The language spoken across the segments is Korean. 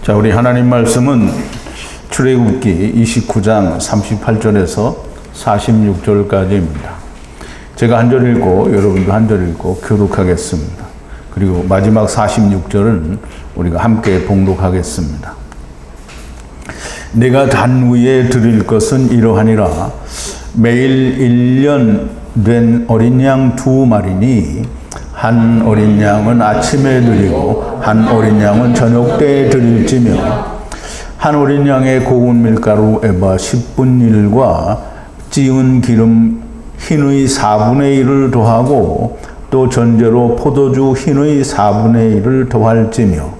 자, 우리 하나님 말씀은 출애굽기 29장 38절에서 46절까지입니다. 제가 한 절 읽고 여러분도 한 절 읽고 교독하겠습니다. 그리고 마지막 46절은 우리가 함께 봉독하겠습니다. 내가 단위에 드릴 것은 이러하니라. 매일 1년 된 어린 양 2마리니 한 어린 양은 아침에 드리고 한 어린 양은 저녁 때에 드릴지며 한 어린 양의 고운 밀가루 에바 10분의 1과 찌은 기름 흰의 4분의 1을 더하고 또 전제로 포도주 흰의 4분의 1을 더할지며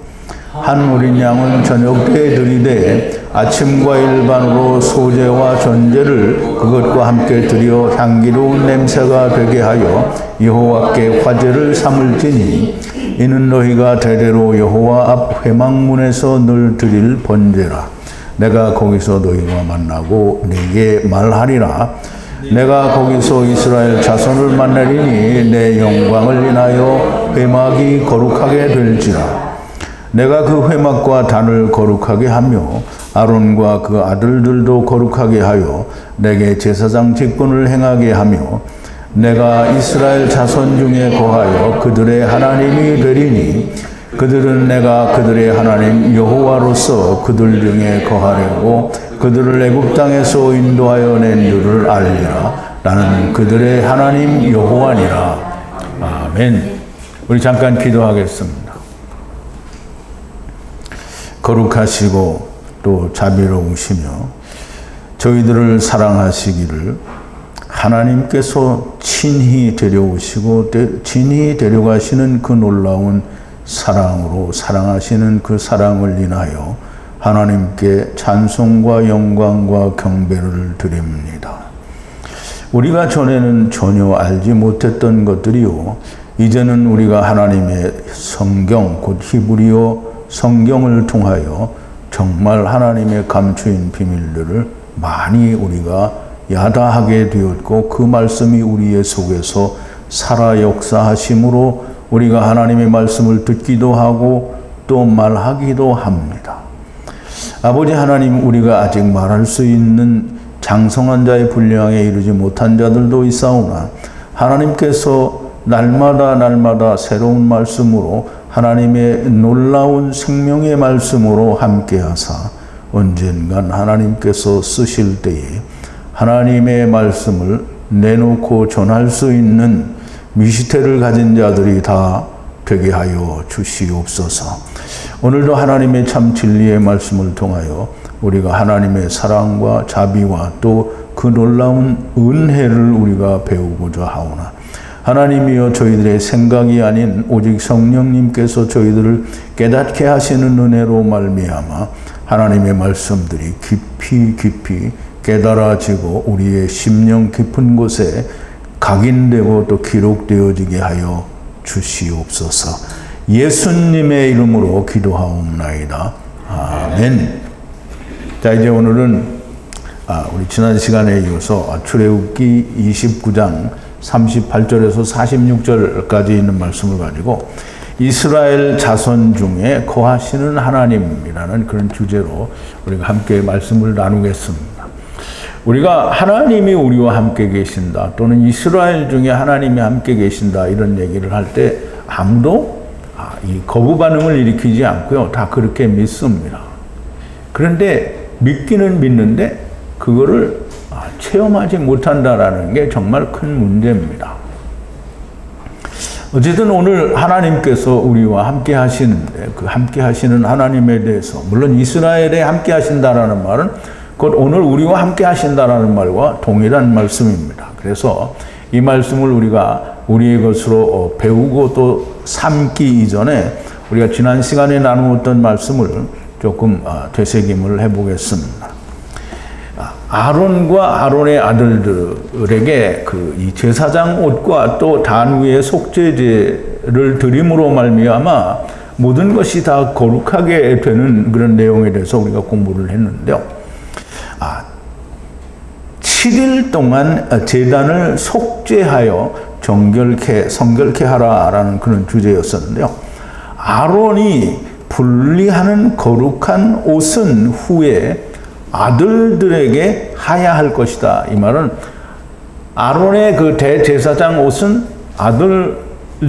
한 어린 양은 저녁 때에 드리되 아침과 일반으로 소제와 전제를 그것과 함께 드려 향기로운 냄새가 되게 하여 여호와께 화제를 삼을지니 이는 너희가 대대로 여호와 앞 회막문에서 늘 드릴 번제라. 내가 거기서 너희와 만나고 네게 말하리라. 내가 거기서 이스라엘 자손을 만나리니 내 영광을 인하여 회막이 거룩하게 될지라. 내가 그 회막과 단을 거룩하게 하며 아론과 그 아들들도 거룩하게 하여 내게 제사장 직분을 행하게 하며 내가 이스라엘 자손 중에 거하여 그들의 하나님이 되리니 그들은 내가 그들의 하나님 여호와로서 그들 중에 거하려고 그들을 애굽 땅에서 인도하여 낸 줄을 알리라. 나는 그들의 하나님 여호와니라. 아멘. 우리 잠깐 기도하겠습니다. 거룩하시고 또 자비로우시며 저희들을 사랑하시기를 하나님께서 친히 데려오시고 친히 데려가시는 그 놀라운 사랑으로 사랑하시는 그 사랑을 인하여 하나님께 찬송과 영광과 경배를 드립니다. 우리가 전에는 전혀 알지 못했던 것들이요 이제는 우리가 하나님의 성경 곧 히브리어 성경을 통하여 정말 하나님의 감추인 비밀들을 많이 우리가 야다하게 되었고 그 말씀이 우리의 속에서 살아 역사하심으로 우리가 하나님의 말씀을 듣기도 하고 또 말하기도 합니다. 아버지 하나님, 우리가 아직 말할 수 있는 장성한 자의 분량에 이르지 못한 자들도 있사오나 하나님께서 날마다 새로운 말씀으로 하나님의 놀라운 생명의 말씀으로 함께하사 언젠간 하나님께서 쓰실 때에 하나님의 말씀을 내놓고 전할 수 있는 미시태를 가진 자들이 다 되게 하여 주시옵소서. 오늘도 하나님의 참 진리의 말씀을 통하여 우리가 하나님의 사랑과 자비와 또 그 놀라운 은혜를 우리가 배우고자 하오나 하나님이여 저희들의 생각이 아닌 오직 성령님께서 저희들을 깨닫게 하시는 은혜로 말미암아 하나님의 말씀들이 깊이 깨달아지고 우리의 심령 깊은 곳에 각인되고 또 기록되어지게 하여 주시옵소서. 예수님의 이름으로 기도하옵나이다. 아멘. 자, 이제 오늘은 우리 지난 시간에 이어서 출애굽기 29장 38절에서 46절까지 있는 말씀을 가지고 이스라엘 자손 중에 거하시는 하나님이라는 그런 주제로 우리가 함께 말씀을 나누겠습니다. 우리가 하나님이 우리와 함께 계신다 또는 이스라엘 중에 하나님이 함께 계신다 이런 얘기를 할 때 아무도 이 거부 반응을 일으키지 않고요. 다 그렇게 믿습니다. 그런데 믿기는 믿는데 그거를 체험하지 못한다라는 게 정말 큰 문제입니다. 어쨌든 오늘 하나님께서 우리와 함께 하시는데 그 함께 하시는 하나님에 대해서 물론 이스라엘에 함께 하신다라는 말은 곧 오늘 우리와 함께 하신다라는 말과 동일한 말씀입니다. 그래서 이 말씀을 우리가 우리의 것으로 배우고 또 삼기 이전에 우리가 지난 시간에 나누었던 말씀을 조금 되새김을 해보겠습니다. 아론과 아론의 아들들에게 이 제사장 옷과 또 단위의 속죄제를 드림으로 말미암아 모든 것이 다 거룩하게 되는 그런 내용에 대해서 우리가 공부를 했는데요. 7일 동안 제단을 속죄하여 성결케 하라라는 그런 주제였었는데요. 아론이 분리하는 거룩한 옷은 후에 아들들에게 하야할 것이다. 이 말은 아론의 그 대제사장 옷은 아들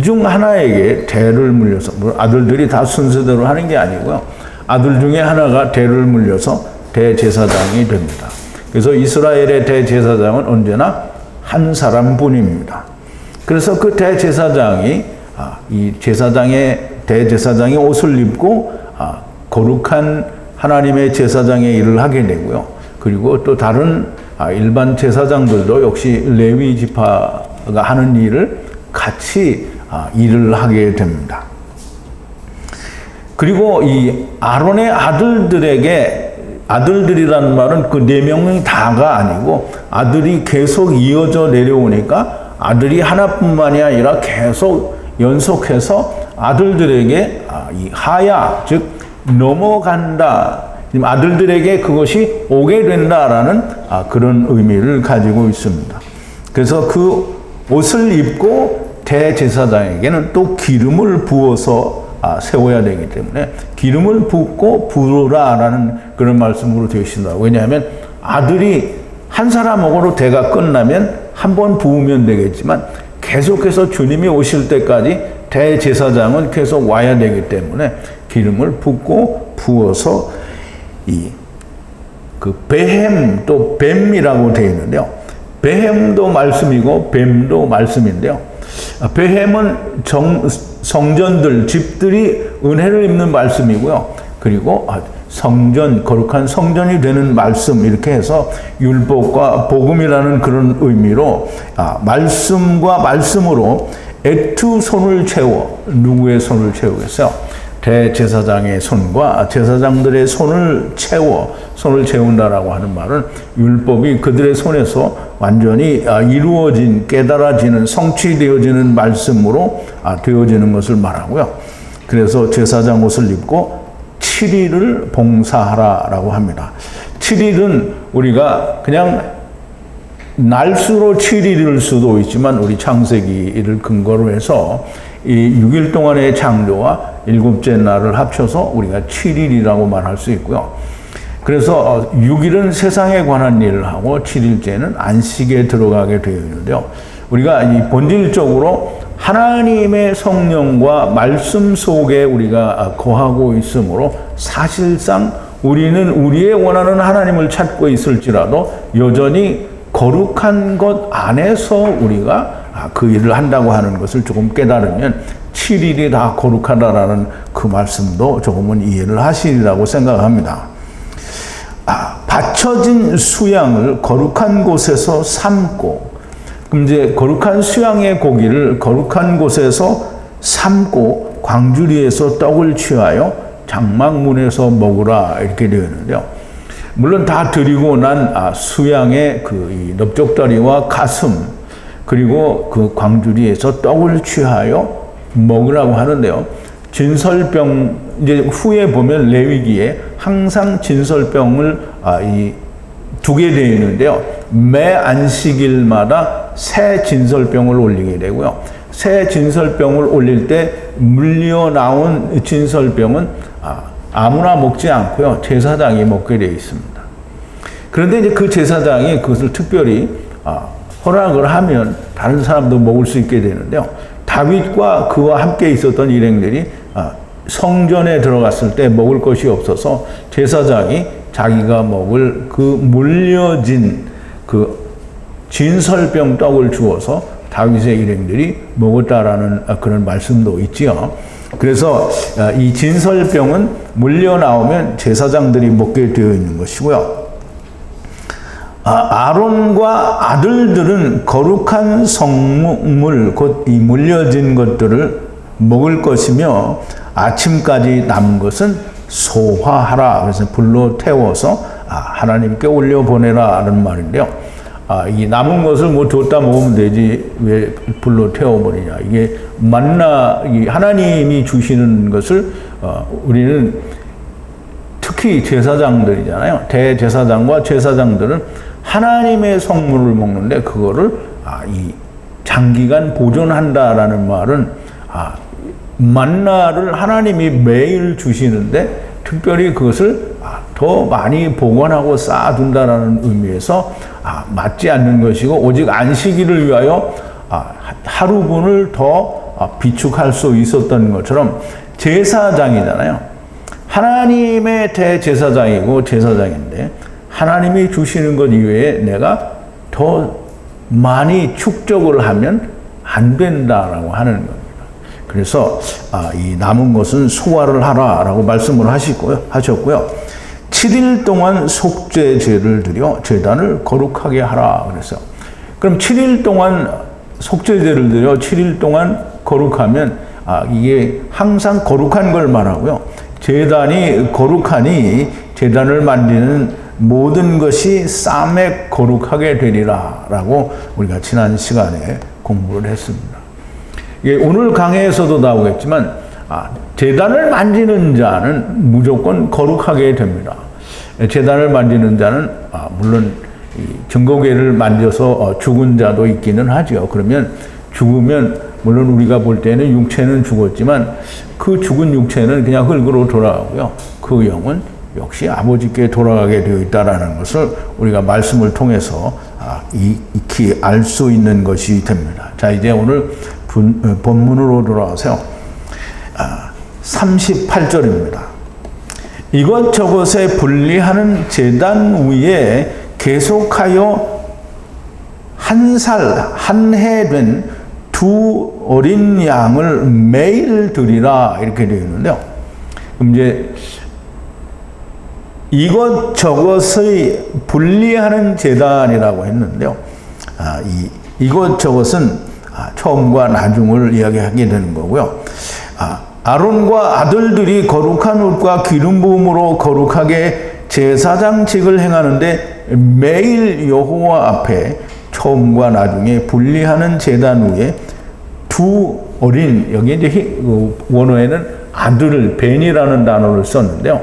중 하나에게 대를 물려서, 아들들이 다 순서대로 하는 게 아니고요. 아들 중에 하나가 대를 물려서 대제사장이 됩니다. 그래서 이스라엘의 대제사장은 언제나 한 사람뿐입니다. 그래서 그 대제사장이 이 대제사장의 옷을 입고 거룩한 하나님의 제사장의 일을 하게 되고요. 그리고 또 다른 일반 제사장들도 역시 레위 지파가 하는 일을 같이 일을 하게 됩니다. 그리고 이 아론의 아들들이라는 말은 그 4명이 다가 아니고 아들이 계속 이어져 내려오니까 아들이 하나뿐만이 아니라 계속 연속해서 아들들에게 이 하야, 즉 넘어간다, 아들들에게 그것이 오게 된다라는 그런 의미를 가지고 있습니다. 그래서 그 옷을 입고 대제사장에게는 또 기름을 부어서 세워야 되기 때문에 기름을 붓고 부으라라는 그런 말씀으로 되어 있습니다. 왜냐하면 아들이 한 사람으로 대가 끝나면 한 번 부으면 되겠지만 계속해서 주님이 오실 때까지 대제사장은 계속 와야 되기 때문에 기름을 붓고 부어서 그 베헴 또 뱀이라고 되어 있는데요. 베헴도 말씀이고 뱀도 말씀인데요. 베헴은 성전들, 집들이 은혜를 입는 말씀이고요. 그리고 성전, 거룩한 성전이 되는 말씀, 이렇게 해서 율법과 복음이라는 그런 의미로 말씀과 말씀으로 애투 손을 채워, 누구의 손을 채우겠어요? 대제사장의 손과 제사장들의 손을 채운다라고 하는 말은 율법이 그들의 손에서 완전히 이루어진, 깨달아지는, 성취되어지는 말씀으로 되어지는 것을 말하고요. 그래서 제사장 옷을 입고 7일을 봉사하라라고 합니다. 7일은 우리가 그냥 날수로 7일일 수도 있지만 우리 창세기를 근거로 해서 이 6일 동안의 창조와 7째 날을 합쳐서 우리가 7일이라고 말할 수 있고요. 그래서 6일은 세상에 관한 일을 하고 7일째는 안식에 들어가게 되어 있는데요. 우리가 이 본질적으로 하나님의 성령과 말씀 속에 우리가 거하고 있으므로 사실상 우리는 우리의 원하는 하나님을 찾고 있을지라도 여전히 거룩한 것 안에서 우리가 그 일을 한다고 하는 것을 조금 깨달으면 7일이 다 거룩하다라는 그 말씀도 조금은 이해를 하시리라고 생각합니다. 받쳐진 수양을 거룩한 곳에서 삶고, 그럼 이제 거룩한 수양의 고기를 거룩한 곳에서 삶고 광주리에서 떡을 취하여 장막문에서 먹으라, 이렇게 되어 있는데요. 물론 다 드리고 난 수양의 그 넓적다리와 가슴, 그리고 그 광주리에서 떡을 취하여 먹으라고 하는데요. 진설병, 이제 후에 보면 레위기에 항상 진설병을 두게 되어 있는데요. 매 안식일마다 새 진설병을 올리게 되고요. 새 진설병을 올릴 때 물려 나온 진설병은 아무나 먹지 않고요. 제사장이 먹게 되어 있습니다. 그런데 이제 그 제사장이 그것을 특별히 허락을 하면 다른 사람도 먹을 수 있게 되는데요. 다윗과 그와 함께 있었던 일행들이 성전에 들어갔을 때 먹을 것이 없어서 제사장이 자기가 먹을 그 물려진 그 진설병 떡을 주어서 다윗의 일행들이 먹었다라는 그런 말씀도 있지요. 그래서 이 진설병은 물려 나오면 제사장들이 먹게 되어 있는 것이고요. 아론과 아들들은 거룩한 성물, 곧 이 물려진 것들을 먹을 것이며 아침까지 남은 것은 소화하라. 그래서 불로 태워서 하나님께 올려보내라는 말인데요. 이 남은 것을 뭐 줬다 먹으면 되지 왜 불로 태워버리냐. 이게 만나, 하나님이 주시는 것을 우리는 특히 제사장들이잖아요. 대제사장과 제사장들은 하나님의 성물을 먹는데 그거를 이 장기간 보존한다라는 말은 만나를 하나님이 매일 주시는데 특별히 그것을 더 많이 보관하고 쌓아둔다는 의미에서 맞지 않는 것이고 오직 안식일을 위하여 하루분을 더 비축할 수 있었던 것처럼 제사장이잖아요. 하나님의 대제사장이고 제사장인데 하나님이 주시는 것 이외에 내가 더 많이 축적을 하면 안 된다라고 하는 겁니다. 그래서 이 남은 것은 소화를 하라라고 말씀을 하셨고요. 7일 동안 속죄제를 드려 제단을 거룩하게 하라 그랬어요. 그럼 7일 동안 속죄제를 드려 7일 동안 거룩하면 이게 항상 거룩한 걸 말하고요. 제단이 거룩하니 제단을 만지는 모든 것이 쌈에 거룩하게 되리라 라고 우리가 지난 시간에 공부를 했습니다. 오늘 강해에서도 나오겠지만 제단을 만지는 자는 무조건 거룩하게 됩니다. 제단을 만지는 자는 물론 증거궤를 만져서 죽은 자도 있기는 하죠. 그러면 죽으면 물론 우리가 볼 때는 육체는 죽었지만 그 죽은 육체는 그냥 흙으로 돌아가고요. 그 영은 역시 아버지께 돌아가게 되어 있다는 것을 우리가 말씀을 통해서 익히 알 수 있는 것이 됩니다. 자, 이제 오늘 본문으로 돌아와서요. 38절입니다. 이것저것에 분리하는 제단 위에 계속하여 한 해 된 두 어린 양을 매일 드리라 이렇게 되어 있는데요. 그럼 이제 이것저것의 분리하는 제단이라고 했는데요. 이것저것은 처음과 나중을 이야기하게 되는 거고요. 아론과 아들들이 거룩한 옷과 기름 부음으로 거룩하게 제사장직을 행하는데 매일 여호와 앞에 처음과 나중에 분리하는 제단 위에 두 어린, 여기 이제 원어에는 아들을 벤이라는 단어를 썼는데요.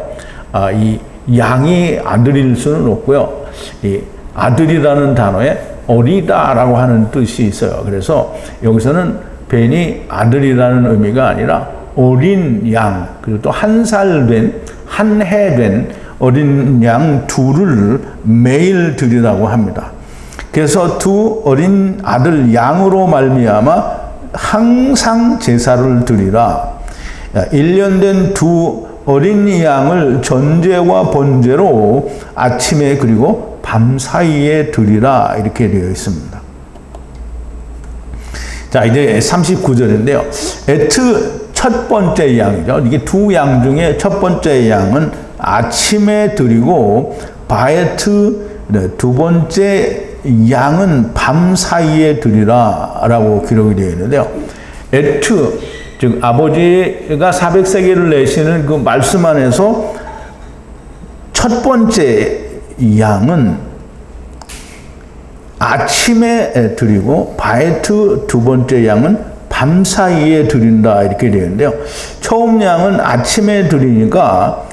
이 양이 아들일 수는 없고요. 이 아들이라는 단어에 어리다라고 하는 뜻이 있어요. 그래서 여기서는 벤이 아들이라는 의미가 아니라 어린 양, 그리고 또 한 살 된, 한 해 된 어린 양 둘을 매일 드리라고 합니다. 그래서 두 어린 아들 양으로 말미암아 항상 제사를 드리라. 1년 된 두 어린 양을 전제와 번제로 아침에 그리고 밤 사이에 드리라 이렇게 되어 있습니다. 자, 이제 39절인데요. 에트 첫 번째 양이죠. 이게 두 양 중에 첫 번째 양은 아침에 드리고 바에트 두 번째 양은 밤 사이에 드리라 라고 기록이 되어 있는데요. 에트, 즉 아버지가 400세겔을 내시는 그 말씀 안에서 첫 번째 양은 아침에 드리고 바에트 두 번째 양은 밤 사이에 드린다 이렇게 되어 있는데요. 처음 양은 아침에 드리니까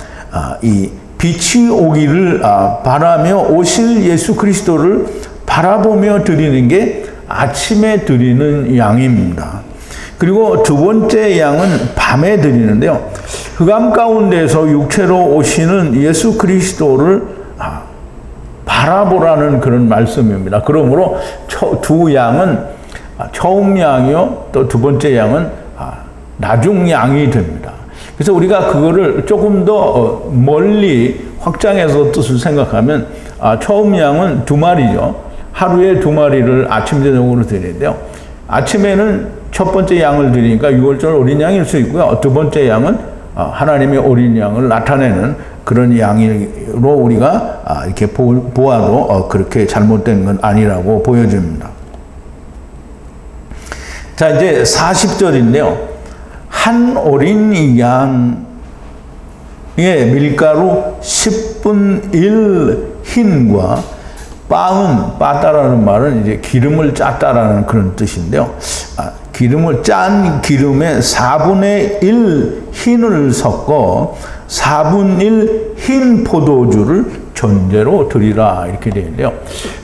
이 빛이 오기를 바라며 오실 예수 그리스도를 바라보며 드리는 게 아침에 드리는 양입니다. 그리고 두 번째 양은 밤에 드리는데요. 흑암 가운데서 육체로 오시는 예수 그리스도를 바라보라는 그런 말씀입니다. 그러므로 두 양은 처음 양이요, 또 두 번째 양은 나중 양이 됩니다. 그래서 우리가 그거를 조금 더 멀리 확장해서 뜻을 생각하면 처음 양은 두 마리죠. 하루에 두 마리를 아침 저녁으로 드리는데요. 아침에는 첫 번째 양을 드리니까 6월절 어린 양일 수 있고요. 두 번째 양은 하나님의 어린 양을 나타내는 그런 양으로 우리가 이렇게 보아도 그렇게 잘못된 건 아니라고 보여집니다. 자, 이제 40절인데요. 한 어린 양의 밀가루 10분 1 흰과 빠다라는 말은 이제 기름을 짰다라는 그런 뜻인데요. 기름을 짠 기름에 4분의 1 흰을 섞어 4분 1 흰 포도주를 전제로 드리라 이렇게 되어 있는데요.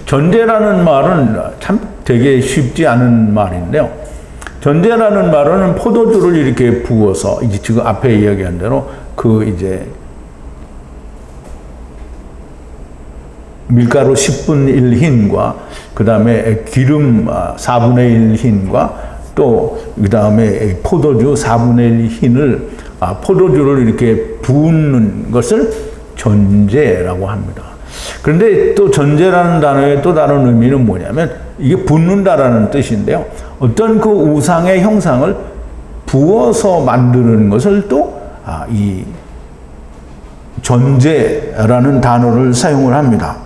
전제라는 말은 참 되게 쉽지 않은 말인데요. 전제라는 말은 포도주를 이렇게 부어서 이제 지금 앞에 이야기한 대로 그 이제 밀가루 10분 1 흰과 그 다음에 기름 4분의 1 흰과 또 그 다음에 포도주 4분의 1 흰을 포도주를 이렇게 부는 것을 전제라고 합니다. 그런데 또 전제라는 단어의 또 다른 의미는 뭐냐면 이게 붓는다라는 뜻인데요. 어떤 그 우상의 형상을 부어서 만드는 것을 또 이 전제라는 단어를 사용을 합니다.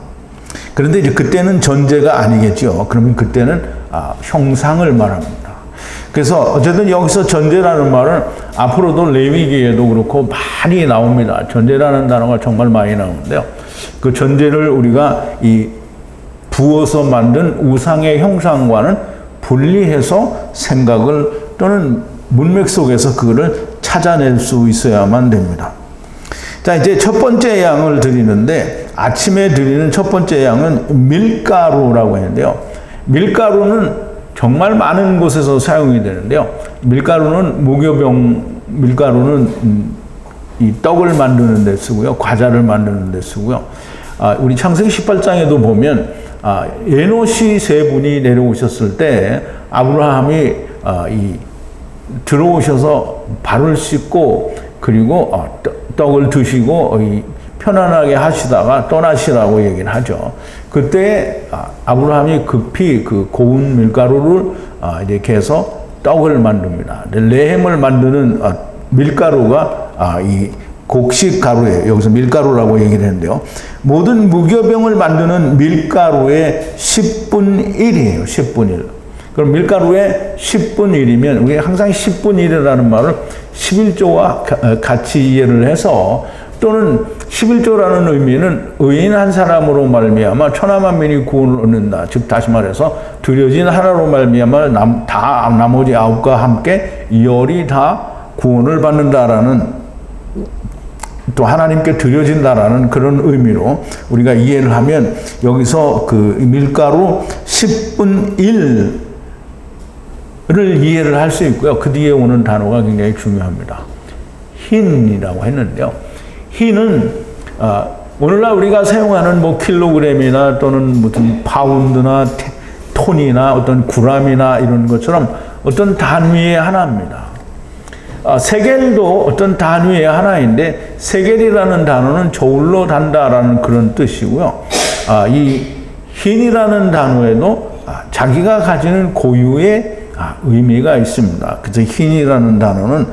그런데 이제 그때는 전제가 아니겠죠. 그러면 그때는 형상을 말합니다. 그래서 어쨌든 여기서 전제라는 말은 앞으로도 레위기에도 그렇고 많이 나옵니다. 전제라는 단어가 정말 많이 나오는데요. 그 전제를 우리가 이 부어서 만든 우상의 형상과는 분리해서 생각을 또는 문맥 속에서 그거를 찾아낼 수 있어야만 됩니다. 자, 이제 첫 번째 양을 드리는데 아침에 드리는 첫 번째 양은 밀가루라고 했는데요. 밀가루는 정말 많은 곳에서 사용이 되는데요. 밀가루는 밀가루는 이 떡을 만드는 데 쓰고요. 과자를 만드는 데 쓰고요. 우리 창세기 18장에도 보면 에노시 세 분이 내려오셨을 때 아브라함이 들어오셔서 발을 씻고 그리고 떡을 드시고 편안하게 하시다가 떠나시라고 얘기를 하죠. 그때 아브라함이 급히 그 고운 밀가루를 이렇게 해서 떡을 만듭니다. 레헴을 만드는 밀가루가 이 곡식 가루예요. 여기서 밀가루라고 얘기를 했는데요. 모든 무교병을 만드는 밀가루의 10분 1이에요. 10분 1. 그럼 밀가루의 10분 1이면 우리 항상 10분 1이라는 말을 11조와 같이 이해를 해서 또는 11조라는 의미는 의인 한 사람으로 말미암아 천하 만민이 구원을 얻는다. 즉 다시 말해서 드려진 하나로 말미암아 나머지 9과 함께 열이 다 구원을 받는다라는 또 하나님께 드려진다라는 그런 의미로 우리가 이해를 하면 여기서 그 밀가루 10분 1을 이해를 할 수 있고요. 그 뒤에 오는 단어가 굉장히 중요합니다. 흰이라고 했는데요. 흰은 오늘날 우리가 사용하는 뭐 킬로그램이나 또는 무슨 파운드나 톤이나 어떤 그람이나 이런 것처럼 어떤 단위의 하나입니다. 세겔도 어떤 단위의 하나인데 세겔이라는 단어는 저울로 단다라는 그런 뜻이고요. 이 흰이라는 단어에도 자기가 가지는 고유의 의미가 있습니다. 그래서 흰이라는 단어는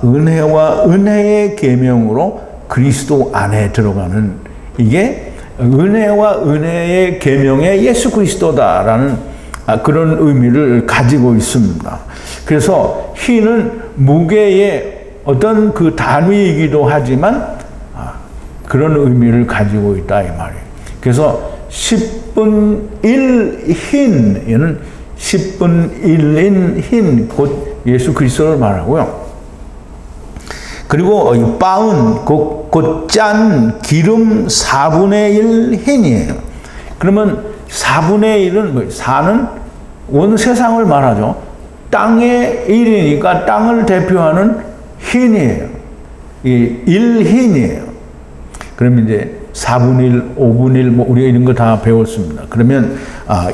은혜와 은혜의 계명으로 그리스도 안에 들어가는 이게 은혜와 은혜의 계명의 예수 그리스도다라는 그런 의미를 가지고 있습니다. 그래서 흰은 무게의 어떤 그 단위이기도 하지만 그런 의미를 가지고 있다 이 말이에요. 그래서 10분 1 흰, 얘는 10분 1인 흰, 곧 예수 그리스도를 말하고요. 그리고 이 바운, 곧 짠 기름 4분의 1 흰이에요. 그러면 4분의 1은 뭐, 4는 온 세상을 말하죠. 땅의 1이니까 땅을 대표하는 흰이에요. 이 1흰이에요. 그러면 이제 4분의 1, 5분의 1, 뭐 우리가 이런 거 다 배웠습니다. 그러면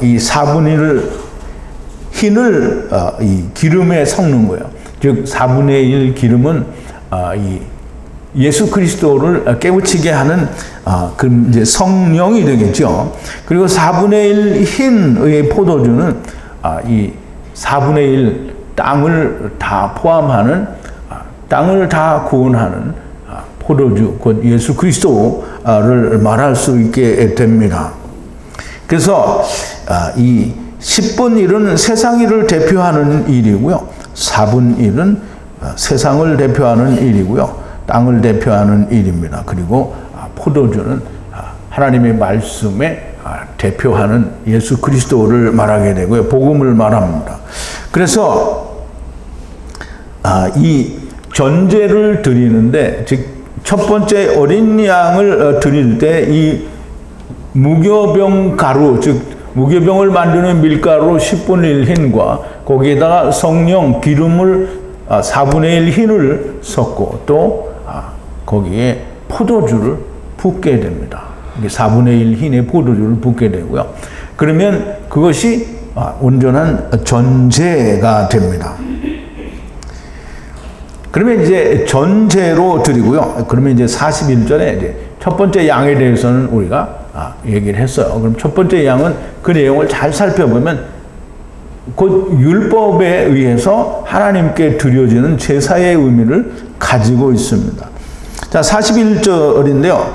이 4분의 1을 흰을 이 기름에 섞는 거예요. 즉 4분의 1 기름은 이 예수 그리스도를 깨우치게 하는 그 이제 성령이 되겠죠. 그리고 4분의 1 흰의 포도주는 이 4분의 1 땅을 다 포함하는 땅을 다 구원하는 포도주, 곧 예수 그리스도를 말할 수 있게 됩니다. 그래서 이 10분 1은 세상 일을 대표하는 일이고요. 4분 1은 세상을 대표하는 일이고요. 땅을 대표하는 일입니다. 그리고 포도주는 하나님의 말씀에 대표하는 예수 그리스도를 말하게 되고요. 복음을 말합니다. 그래서 이 전제를 드리는데, 즉 첫 번째 어린 양을 드릴 때 이 무교병 가루, 즉 무교병을 만드는 밀가루 10분의 1 흰과 거기에다가 성령 기름을 4분의 1 흰을 섞고 또 거기에 포도주를 붓게 됩니다. 4분의 1 흰의 포도주를 붓게 되고요. 그러면 그것이 온전한 전제가 됩니다. 그러면 이제 전제로 드리고요. 그러면 이제 41절에 이제 첫 번째 양에 대해서는 우리가 얘기를 했어요. 그럼 첫 번째 양은 그 내용을 잘 살펴보면 곧 율법에 의해서 하나님께 드려지는 제사의 의미를 가지고 있습니다. 자, 41절인데요.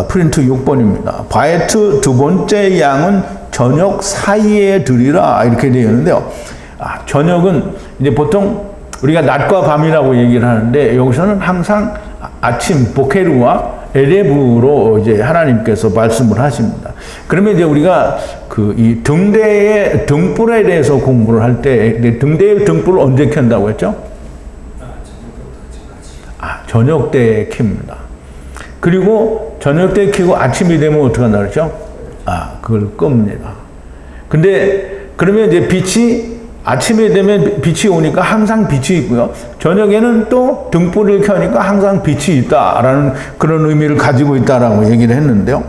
프린트 6번입니다. 바에트 두 번째 양은 저녁 사이에 드리라 이렇게 되어 있는데요. 저녁은 이제 보통 우리가 낮과 밤이라고 얘기를 하는데 여기서는 항상 아침 보케르와 에레브로 이제 하나님께서 말씀을 하십니다. 그러면 이제 우리가 그 이 등대의 등불에 대해서 공부를 할 때 등대의 등불을 언제 켠다고 했죠? 저녁 때에 켭니다. 그리고 저녁 때에 켜고 아침이 되면 어떻게 한다 그랬죠? 그걸 끕니다. 근데 그러면 이제 빛이 아침에 되면 빛이 오니까 항상 빛이 있고요. 저녁에는 또 등불을 켜니까 항상 빛이 있다라는 그런 의미를 가지고 있다라고 얘기를 했는데요.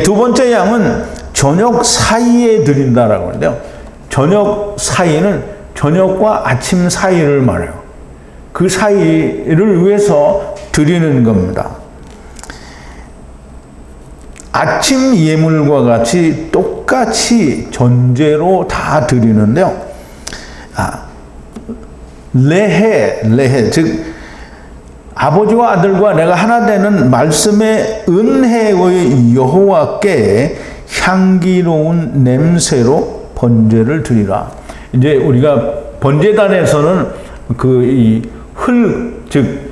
두 번째 양은 저녁 사이에 드린다라고 하는데요. 저녁 사이는 저녁과 아침 사이를 말해요. 그 사이를 위해서 드리는 겁니다. 아침 예물과 같이 똑같이 전제로 다 드리는데요. 레해, 즉 아버지와 아들과 내가 하나 되는 말씀의 은혜의 여호와께 향기로운 냄새로 번제를 드리라. 이제 우리가 번제단에서는 즉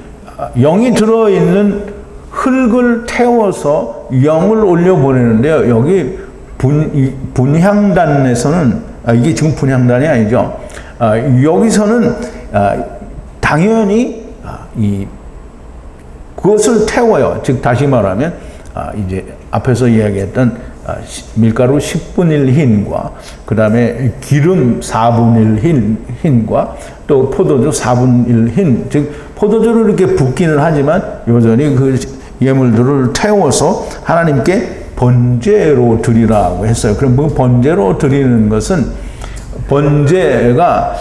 영이 들어있는 흙을 태워서 영을 올려보내는데요. 여기 분향단에서는, 이게 지금 분향단이 아니죠. 여기서는 당연히 그것을 태워요. 즉 다시 말하면 이제 앞에서 이야기했던 밀가루 10분의 1 흰과 그 다음에 기름 4분의 1 흰과 또 포도주 4분의 1 흰, 즉 포도주를 이렇게 붓기는 하지만 여전히 그 예물들을 태워서 하나님께 번제로 드리라고 했어요. 그럼 그 번제로 드리는 것은 번제가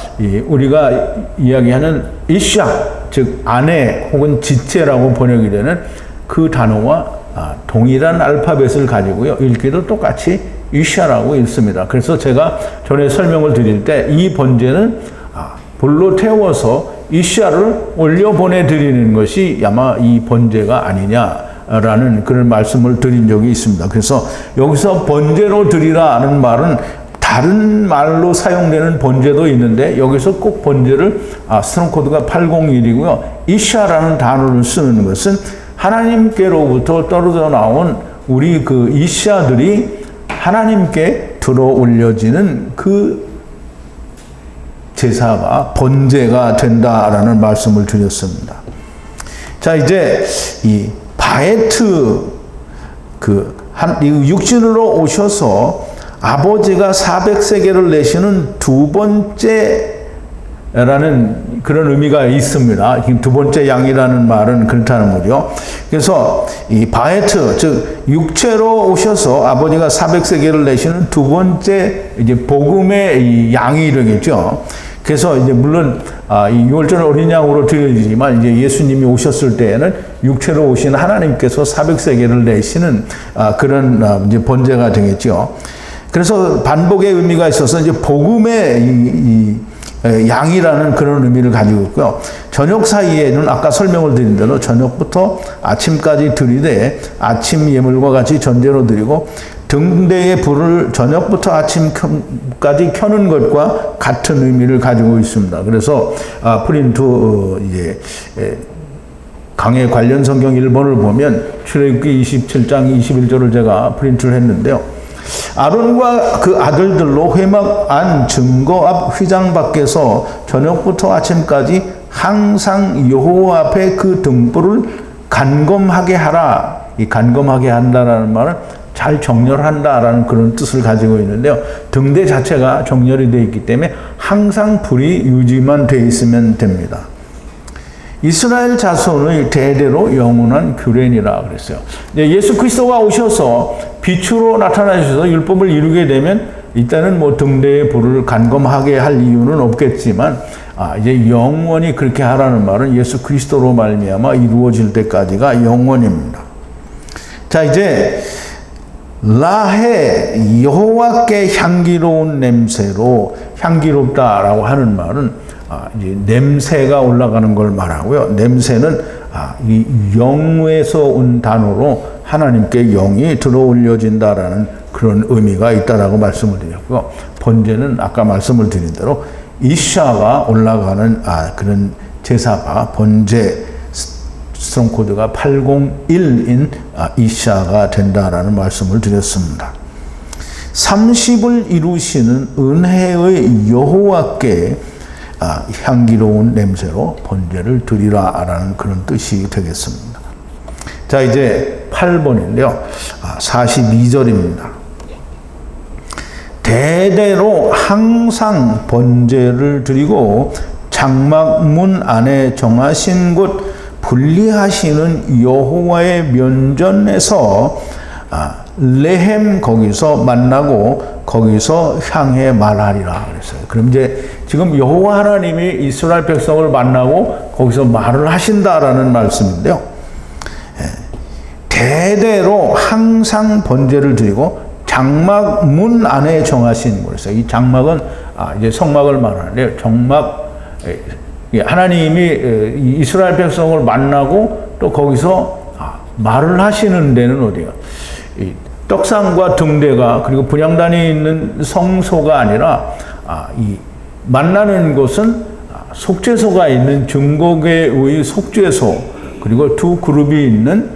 우리가 이야기하는 이샤, 즉 아내 혹은 지체라고 번역이 되는 그 단어와 동일한 알파벳을 가지고요. 읽기도 똑같이 이샤라고 읽습니다. 그래서 제가 전에 설명을 드릴 때 이 번제는 불로 태워서 이샤를 올려 보내드리는 것이 아마 이 번제가 아니냐라는 그런 말씀을 드린 적이 있습니다. 그래서 여기서 번제로 드리라는 말은 다른 말로 사용되는 번제도 있는데 여기서 꼭 번제를 스트롱 코드가 801이고요. 이샤라는 단어를 쓰는 것은 하나님께로부터 떨어져 나온 우리 그 이샤들이 하나님께 들어 올려지는 그 제사가 번제가 된다라는 말씀을 드렸습니다. 자, 이제 이 바에트 육신으로 오셔서 아버지가 400세겔을 내시는 두 번째라는 그런 의미가 있습니다. 두 번째 양이라는 말은 그렇다는 거죠. 그래서 이 바에트, 즉 육체로 오셔서 아버지가 400세겔을 내시는 두 번째 이제 복음의 이 양이 되겠죠. 그래서 이제 물론 이 6월절 어린 양으로 드려지지만 이제 예수님이 오셨을 때에는 육체로 오신 하나님께서 400세겔을 내시는 그런 이제 번제가 되겠죠. 그래서 반복의 의미가 있어서 이제 복음의 이 양이라는 그런 의미를 가지고 있고요. 저녁 사이에는 아까 설명을 드린 대로 저녁부터 아침까지 드리되 아침 예물과 같이 전제로 드리고 등대의 불을 저녁부터 아침까지 켜는 것과 같은 의미를 가지고 있습니다. 그래서 프린트 이제 강해 관련 성경 1번을 보면 출애굽기 27장 21절을 제가 프린트를 했는데요. 아론과 그 아들들로 회막 안 증거 앞 휘장 밖에서 저녁부터 아침까지 항상 여호와 앞에 그 등불을 간검하게 하라. 이 간검하게 한다라는 말은 잘 정렬한다라는 그런 뜻을 가지고 있는데요. 등대 자체가 정렬이 되어 있기 때문에 항상 불이 유지만 되어 있으면 됩니다. 이스라엘 자손의 대대로 영원한 규례니라 그랬어요. 예수 그리스도가 오셔서 빛으로 나타나셔서 율법을 이루게 되면 일단은 뭐 등대의 불을 간검하게 할 이유는 없겠지만 이제 영원히 그렇게 하라는 말은 예수 그리스도로 말미암아 이루어질 때까지가 영원입니다. 자, 이제 라해 여호와께 향기로운 냄새로 향기롭다라고 하는 말은 이제 냄새가 올라가는 걸 말하고요. 냄새는 이 영에서 온 단어로 하나님께 영이 들어올려진다라는 그런 의미가 있다라고 말씀을 드렸고요. 번제는 아까 말씀을 드린 대로 이샤가 올라가는 그런 제사가 번제 스트롱 코드가 801인 이샤가 된다라는 말씀을 드렸습니다. 30을 이루시는 은혜의 여호와께 향기로운 냄새로 번제를 드리라라는 그런 뜻이 되겠습니다. 자, 이제 8번인데요. 42절입니다. 대대로 항상 번제를 드리고 장막문 안에 정하신 곳 분리하시는 여호와의 면전에서 레헴 거기서 만나고 거기서 향해 말하리라 그랬어요. 그럼 이제 지금 여호와 하나님이 이스라엘 백성을 만나고 거기서 말을 하신다라는 말씀인데요. 대대로 항상 번제를 드리고 장막 문 안에 정하신 곳에서 이 장막은 이제 성막을 말하는데요. 정막 하나님이 이스라엘 백성을 만나고 또 거기서 말을 하시는 데는 어디요? 떡상과 등대가 그리고 분향단이 있는 성소가 아니라 이 만나는 곳은 속죄소가 있는 증거궤의 속죄소 그리고 두 그룹이 있는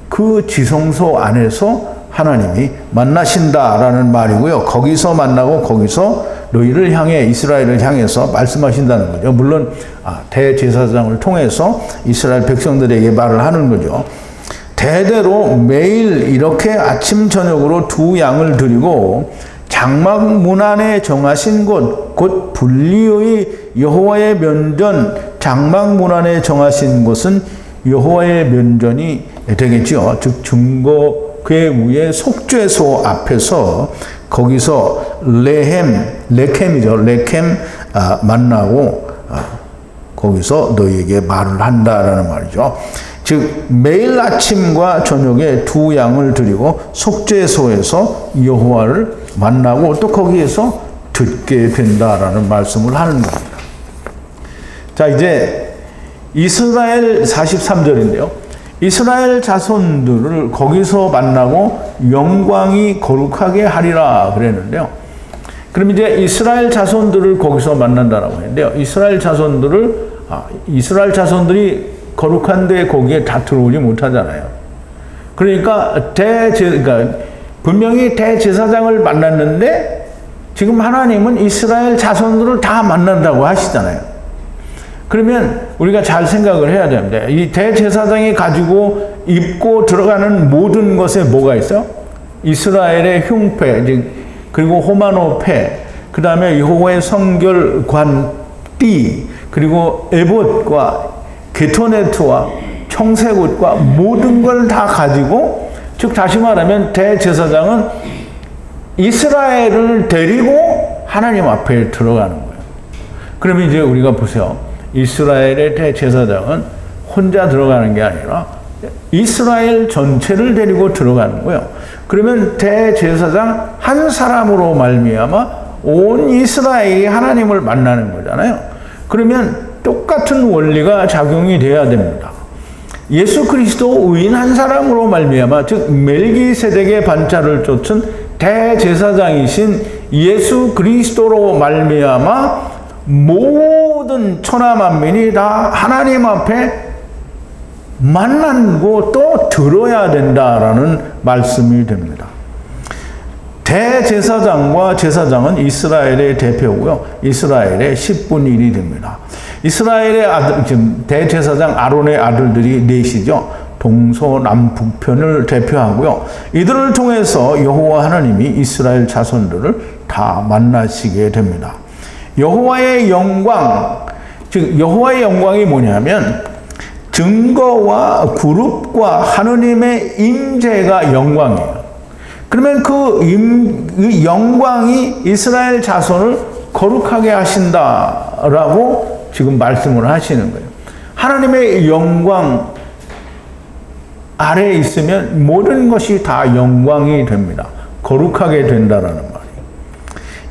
그 지성소 안에서 하나님이 만나신다라는 말이고요. 거기서 만나고 거기서 너희를 향해 이스라엘을 향해서 말씀하신다는 거죠. 물론 대제사장을 통해서 이스라엘 백성들에게 말을 하는 거죠. 대대로 매일 이렇게 아침 저녁으로 두 양을 드리고 장막 문 안에 정하신 곳 곧 분리의 여호와의 면전 장막 문 안에 정하신 곳은 여호와의 면전이 되겠죠. 즉 증거궤 속죄소 앞에서 거기서 레켐이죠. 레켐 만나고 거기서 너희에게 말을 한다라는 말이죠. 즉 매일 아침과 저녁에 두 양을 드리고 속죄소에서 여호와를 만나고 또 거기에서 듣게 된다라는 말씀을 하는 겁니다. 자, 이제 이스라엘 43절인데요. 이스라엘 자손들을 거기서 만나고 영광이 거룩하게 하리라 그랬는데요. 그럼 이제 이스라엘 자손들을 거기서 만난다라고 했는데요. 이스라엘 자손들이 거룩한데 거기에 다 들어오지 못하잖아요. 그러니까 분명히 대제사장을 만났는데 지금 하나님은 이스라엘 자손들을 다 만난다고 하시잖아요. 그러면 우리가 잘 생각을 해야 됩니다. 이 대제사장이 가지고 입고 들어가는 모든 것에 뭐가 있어요? 이스라엘의 흉패, 그리고 호마노패, 그 다음에 여호와의 성결관 띠, 그리고 에봇과 게토네트와 청색옷과 모든 걸 다 가지고, 즉 다시 말하면 대제사장은 이스라엘을 데리고 하나님 앞에 들어가는 거예요. 그러면 이제 우리가 보세요. 이스라엘의 대제사장은 혼자 들어가는 게 아니라 이스라엘 전체를 데리고 들어가는 거예요. 그러면 대제사장 한 사람으로 말미암아 온 이스라엘이 하나님을 만나는 거잖아요. 그러면 똑같은 원리가 작용이 돼야 됩니다. 예수 그리스도 의인 한 사람으로 말미암아 즉 멜기세덱의 반차를 쫓은 대제사장이신 예수 그리스도로 말미암아 모든 천하 만민이 다 하나님 앞에 만나고 또 들어야 된다라는 말씀이 됩니다. 대제사장과 제사장은 이스라엘의 대표고요. 이스라엘의 10분의 1이 됩니다. 이스라엘의 아들, 지금 대제사장 아론의 아들들이 넷이죠. 동서남북편을 대표하고요. 이들을 통해서 여호와 하나님이 이스라엘 자손들을 다 만나시게 됩니다. 여호와의 영광, 즉 여호와의 영광이 뭐냐면 증거와 그룹과 하느님의 임재가 영광이에요. 그러면 그 영광이 이스라엘 자손을 거룩하게 하신다라고 지금 말씀을 하시는 거예요. 하나님의 영광 아래에 있으면 모든 것이 다 영광이 됩니다. 거룩하게 된다라는 말이에요.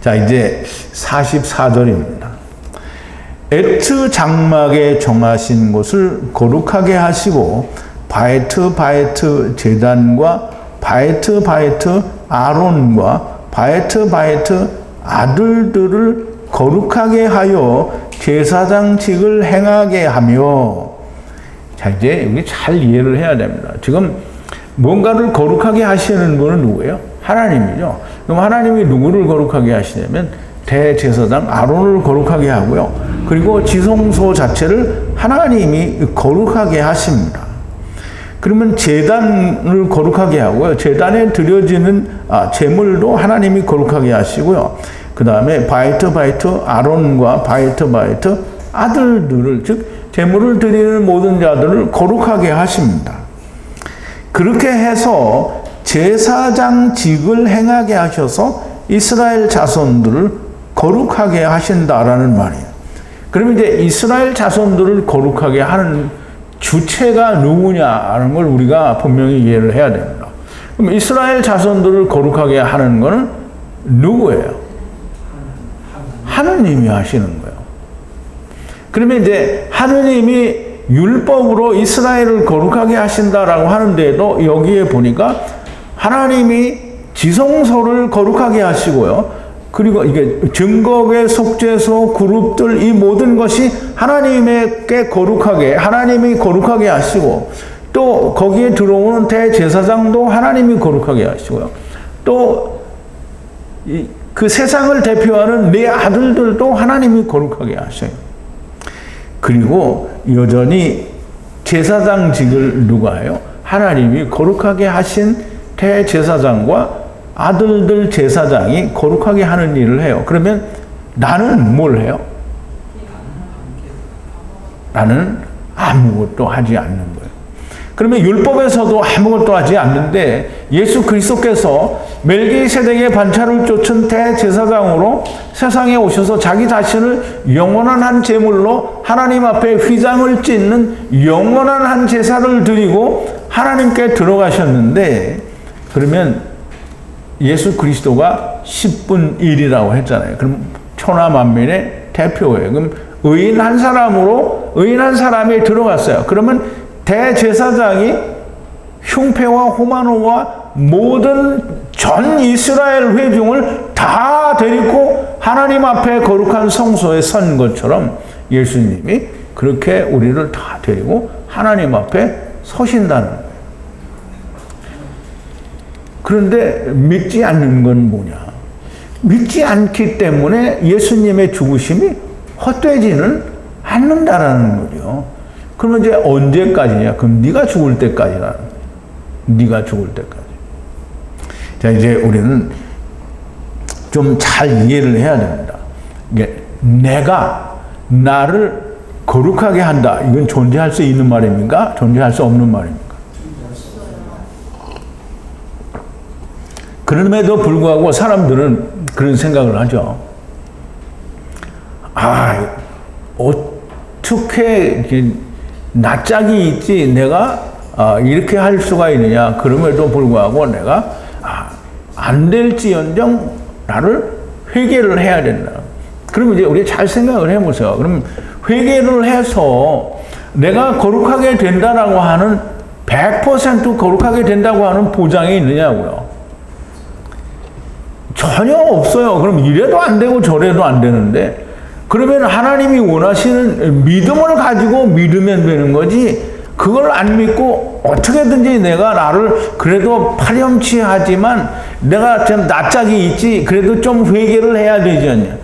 자, 이제 44절입니다. 에트 장막에 정하신 곳을 거룩하게 하시고 바에트 제단과 바에트 아론과 바에트 아들들을 거룩하게 하여 제사장직을 행하게 하며. 자, 이제 우리 잘 이해를 해야 됩니다. 지금 뭔가를 거룩하게 하시는 분은 누구예요? 하나님이죠. 그럼 하나님이 누구를 거룩하게 하시냐면 대제사장 아론을 거룩하게 하고요. 그리고 지성소 자체를 하나님이 거룩하게 하십니다. 그러면 제단을 거룩하게 하고요. 제단에 드려지는 제물도 하나님이 거룩하게 하시고요. 그 다음에 바에트 아론과 바에트 아들들을, 즉 제물을 드리는 모든 자들을 거룩하게 하십니다. 그렇게 해서 제사장직을 행하게 하셔서 이스라엘 자손들을 거룩하게 하신다라는 말이에요. 그러면 이제 이스라엘 자손들을 거룩하게 하는 주체가 누구냐는 걸 우리가 분명히 이해를 해야 됩니다. 그럼 이스라엘 자손들을 거룩하게 하는 것은 누구예요? 하느님이 하시는 거예요. 그러면 이제 하느님이 율법으로 이스라엘을 거룩하게 하신다라고 하는데도 여기에 보니까 하나님이 지성소를 거룩하게 하시고요. 그리고 이게 증거의 속죄소, 그룹들, 이 모든 것이 하나님께 거룩하게, 하나님이 거룩하게 하시고, 또 거기에 들어오는 대제사장도 하나님이 거룩하게 하시고요. 또 그 세상을 대표하는 내 아들들도 하나님이 거룩하게 하셔요. 그리고 여전히 제사장직을 누가 해요? 하나님이 거룩하게 하신 대제사장과 아들들 제사장이 거룩하게 하는 일을 해요. 그러면 나는 뭘 해요? 나는 아무것도 하지 않는 거예요. 그러면 율법에서도 아무것도 하지 않는데 예수 그리스도께서 멜기세덱의 반차를 쫓은 대제사장으로 세상에 오셔서 자기 자신을 영원한 한 제물로 하나님 앞에 휘장을 찢는 영원한 한 제사를 드리고 하나님께 들어가셨는데, 그러면 예수 그리스도가 10분 1이라고 했잖아요. 그럼 천하 만민의 대표예요. 그럼 의인 한 사람으로 의인 한 사람이 들어갔어요. 그러면 대제사장이 흉패와 호마노와 모든 전 이스라엘 회중을 다 데리고 하나님 앞에 거룩한 성소에 선 것처럼 예수님이 그렇게 우리를 다 데리고 하나님 앞에 서신다는 거예요. 그런데 믿지 않는 건 뭐냐? 믿지 않기 때문에 예수님의 죽으심이 헛되지는 않는다라는 거죠. 그러면 이제 언제까지냐? 그럼 네가 죽을 때까지라는 거예요. 네가 죽을 때까지. 자, 이제 우리는 좀 잘 이해를 해야 됩니다. 이게 내가 나를 거룩하게 한다. 이건 존재할 수 있는 말입니까? 존재할 수 없는 말입니까? 그럼에도 불구하고 사람들은 그런 생각을 하죠. 어떻게 낯짝이 있지 내가 이렇게 할 수가 있느냐. 그럼에도 불구하고 내가 안 될지언정 나를 회개를 해야 된다. 그러면 이제 우리 잘 생각을 해보세요. 그럼 회개를 해서 내가 거룩하게 된다라고 하는 100% 거룩하게 된다고 하는 보장이 있느냐고요. 전혀 없어요. 그럼 이래도 안 되고 저래도 안 되는데, 그러면 하나님이 원하시는 믿음을 가지고 믿으면 되는 거지, 그걸 안 믿고 어떻게든지 내가 나를 그래도 파렴치하지만 내가 좀 낯짝이 있지 그래도 좀 회개를 해야 되지 않냐.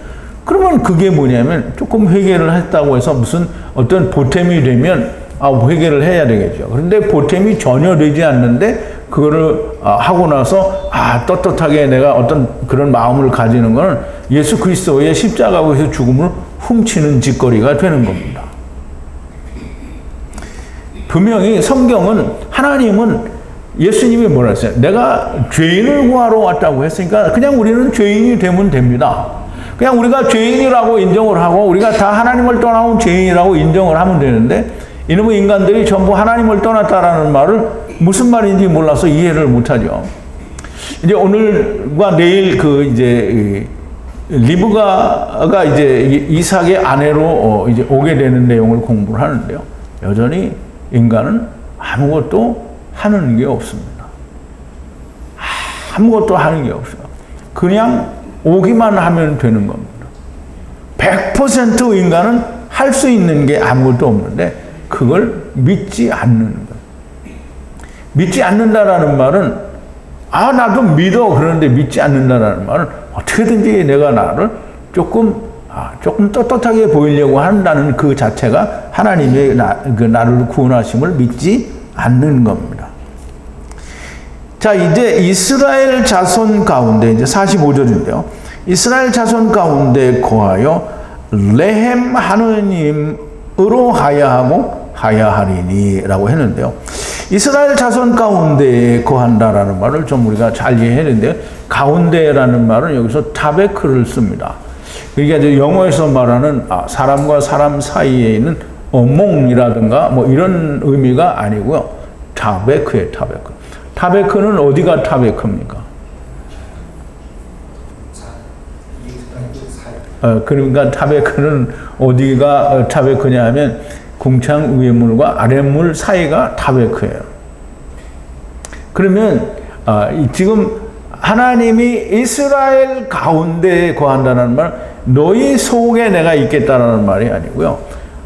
그러면 그게 뭐냐면 조금 회개를 했다고 해서 무슨 어떤 보탬이 되면 회개를 해야 되겠죠. 그런데 보탬이 전혀 되지 않는데 그거를 하고 나서 떳떳하게 내가 어떤 그런 마음을 가지는 것은 예수 그리스도의 십자가에서 죽음을 훔치는 짓거리가 되는 겁니다. 분명히 성경은 하나님은 예수님이 뭐라 했어요? 내가 죄인을 구하러 왔다고 했으니까 그냥 우리는 죄인이 되면 됩니다. 그냥 우리가 죄인이라고 인정을 하고 우리가 다 하나님을 떠나온 죄인이라고 인정을 하면 되는데 이놈의 인간들이 전부 하나님을 떠났다라는 말을 무슨 말인지 몰라서 이해를 못하죠. 이제 오늘과 내일 리브가가 이제 이삭의 아내로 이제 오게 되는 내용을 공부를 하는데요. 여전히 인간은 아무것도 하는 게 없습니다. 아무것도 하는 게 없어요. 그냥 오기만 하면 되는 겁니다. 100% 인간은 할 수 있는 게 아무것도 없는데 그걸 믿지 않는 거예요. 믿지 않는다라는 말은 나도 믿어 그러는데 믿지 않는다라는 말은 어떻게든지 내가 나를 조금 떳떳하게 보이려고 한다는 그 자체가 하나님의 나를 구원하심을 믿지 않는 겁니다. 자, 이제 이스라엘 자손 가운데 이제 45절인데요. 이스라엘 자손 가운데 거하여 레헴 하느님으로 하야하리니라고 했는데요. 이스라엘 자손 가운데에 거한다라는 말을 좀 우리가 잘 이해해야 되는데 가운데라는 말은 여기서 타베크를 씁니다. 그러니까 이제 영어에서 말하는 사람과 사람 사이에 있는 어몽이라든가 뭐 이런 의미가 아니고요. 타베크예요, 타베크. 타베크는 어디가 타베크입니까? 그러니까 타베크는 어디가 타베크냐 하면 궁창 위의 물과 아랫물 사이가 타베크예요. 그러면 지금 하나님이 이스라엘 가운데에 거한다는 말, 너희 속에 내가 있겠다라는 말이 아니고요.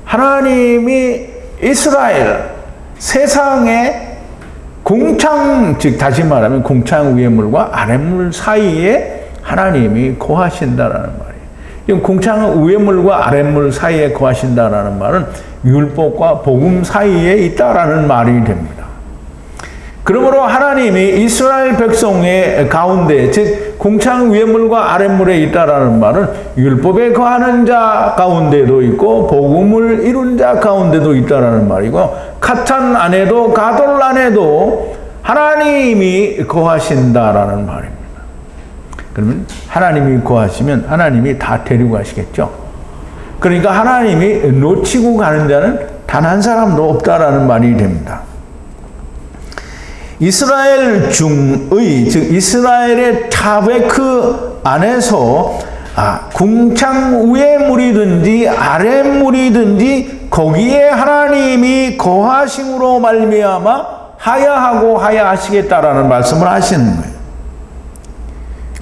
하나님이 이스라엘 세상에 궁창, 즉 다시 말하면 궁창 위의 물과 아랫물 사이에 하나님이 거하신다라는 말이에요. 궁창 위의 물과 아랫물 사이에 거하신다라는 말은 율법과 복음 사이에 있다라는 말이 됩니다. 그러므로 하나님이 이스라엘 백성의 가운데, 즉 궁창 위의 물과 아랫물에 있다라는 말은 율법에 거하는 자 가운데도 있고 복음을 이룬 자 가운데도 있다라는 말이고 카탄 안에도 가돌 안에도 하나님이 거하신다라는 말입니다. 그러면 하나님이 거하시면 하나님이 다 데리고 가시겠죠. 그러니까 하나님이 놓치고 가는 자는 단 한 사람도 없다라는 말이 됩니다. 이스라엘 중의, 즉 이스라엘의 타베크 안에서 궁창 위의 물이든지 아랫물이든지 거기에 하나님이 거하심으로 말미암아 하야하고 하야하시겠다라는 말씀을 하시는 거예요.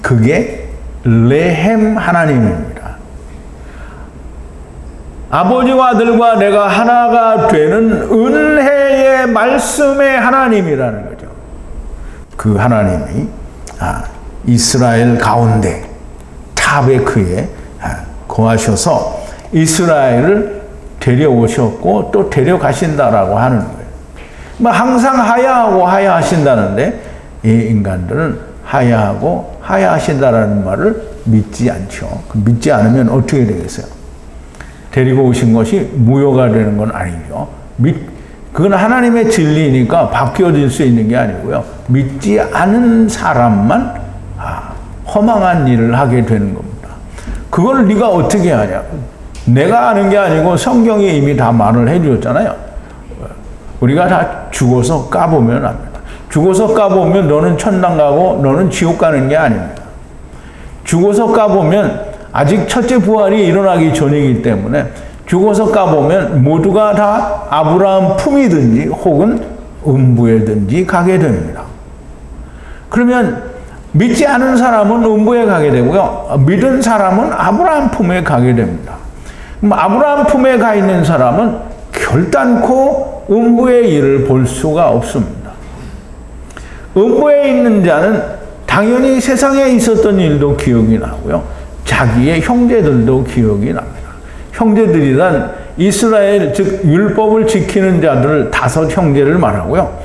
그게 레헴 하나님입니다. 아버지와 아들과 내가 하나가 되는 은혜의 말씀의 하나님이라는 거죠. 그 하나님이 이스라엘 가운데 타베크에 거하셔서 이스라엘을 데려오셨고 또 데려가신다라고 하는 거예요. 항상 하야하고 하야하신다는데 이 인간들은 하야하고 하야하신다라는 말을 믿지 않죠. 믿지 않으면 어떻게 되겠어요? 데리고 오신 것이 무효가 되는 건 아니죠. 그건 하나님의 진리니까 바뀌어질 수 있는 게 아니고요. 믿지 않은 사람만 허망한 일을 하게 되는 겁니다. 그걸 네가 어떻게 하냐? 내가 아는 게 아니고 성경이 이미 다 말을 해주었잖아요. 우리가 다 죽어서 까보면 압니다. 죽어서 까보면 너는 천당 가고 너는 지옥 가는 게 아닙니다. 죽어서 까보면 아직 첫째 부활이 일어나기 전이기 때문에 죽어서 까보면 모두가 다 아브라함 품이든지 혹은 음부에든지 가게 됩니다. 그러면 믿지 않은 사람은 음부에 가게 되고요. 믿은 사람은 아브라함 품에 가게 됩니다. 그럼 아브라함 품에 가 있는 사람은 결단코 음부의 일을 볼 수가 없습니다. 음부에 있는 자는 당연히 세상에 있었던 일도 기억이 나고요. 자기의 형제들도 기억이 납니다. 형제들이란 이스라엘, 즉 율법을 지키는 자들 5 형제를 말하고요.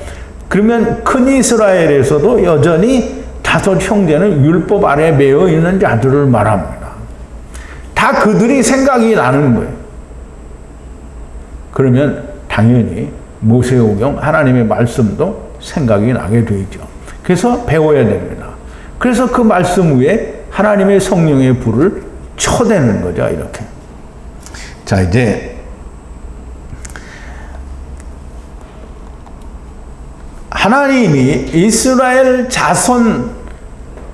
그러면 큰 이스라엘에서도 여전히 5 형제는 율법 아래 매여 있는 자들을 말합니다. 다 그들이 생각이 나는 거예요. 그러면 당연히 모세오경 하나님의 말씀도 생각이 나게 되죠. 그래서 배워야 됩니다. 그래서 그 말씀 위에 하나님의 성령의 불을 쳐대는 거죠. 이렇게. 자, 이제 하나님이 이스라엘 자손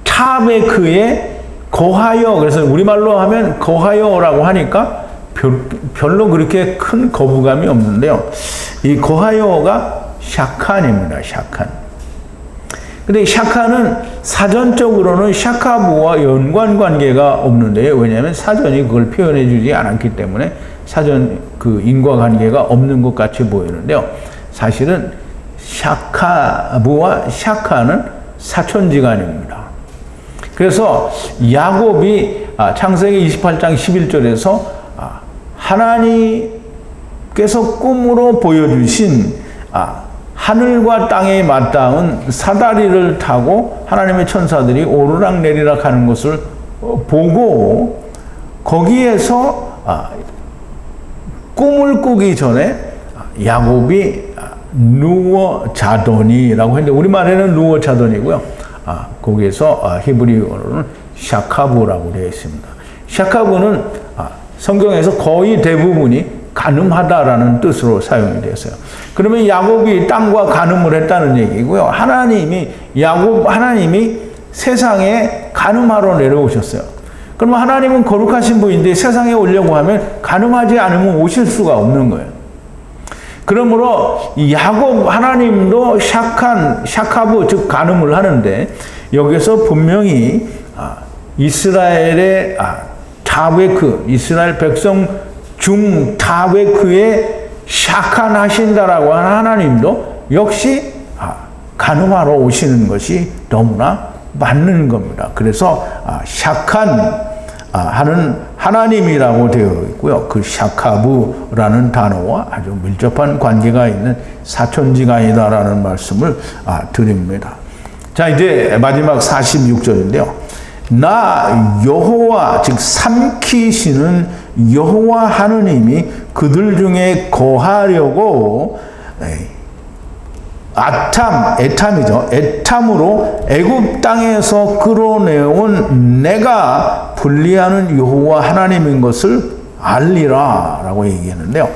타베크에 거하여, 그래서 우리말로 하면 거하여라고 하니까 별로 그렇게 큰 거부감이 없는데요. 이 거하여가 샤칸입니다. 샤칸. 근데 샤칸은 사전적으로는 샤카부와 연관 관계가 없는데요. 왜냐하면 사전이 그걸 표현해 주지 않았기 때문에 사전 그 인과관계가 없는 것 같이 보이는데요. 사실은 샤카부와 샤칸은 사촌지간입니다. 그래서 야곱이 창세기 28장 11절에서 하나님께서 꿈으로 보여주신 하늘과 땅에 맞닿은 사다리를 타고 하나님의 천사들이 오르락내리락 하는 것을 보고 거기에서 꿈을 꾸기 전에 야곱이 누워 자더니라고 했는데 우리말에는 누워 자더니고요. 거기에서 히브리어로는 샤카부라고 되어 있습니다. 샤카부는 성경에서 거의 대부분이 간음하다라는 뜻으로 사용이 되었어요. 그러면 야곱이 땅과 간음을 했다는 얘기고요. 하나님이 세상에 간음하러 내려오셨어요. 그러면 하나님은 거룩하신 분인데 세상에 오려고 하면 간음하지 않으면 오실 수가 없는 거예요. 그러므로 야곱 하나님도 샤카부 즉 간음을 하는데 여기서 분명히 이스라엘의 타베크 이스라엘 백성 중 타베크에 샤칸하신다라고 하는 하나님도 역시 간음하러 오시는 것이 너무나 맞는 겁니다. 그래서 샤칸 하는 하나님이라고 되어 있고요. 그 샤카부라는 단어와 아주 밀접한 관계가 있는 사촌지간이다라는 말씀을 드립니다. 자, 이제 마지막 46절인데요. 나 여호와 즉 삼키시는 여호와 하느님이 그들 중에 거하려고 에탐이죠. 에탐으로 애굽 땅에서 끌어내온 내가 분리하는 여호와 하나님인 것을 알리라라고 얘기했는데요.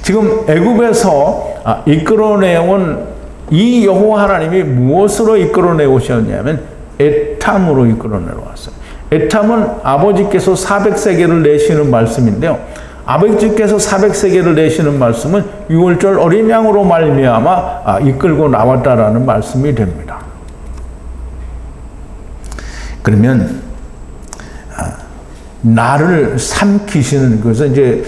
지금 애굽에서 이끌어내온 이 여호와 하나님이 무엇으로 이끌어내오셨냐면 에탐으로 이끌어내왔어요. 에탐은 아버지께서 400세겔을 내시는 말씀인데요. 아버지께서 400세겔을 내시는 말씀은 6월절 어린 양으로 말미암아 이끌고 나왔다라는 말씀이 됩니다. 그러면 나를 삼키시는 것은 이제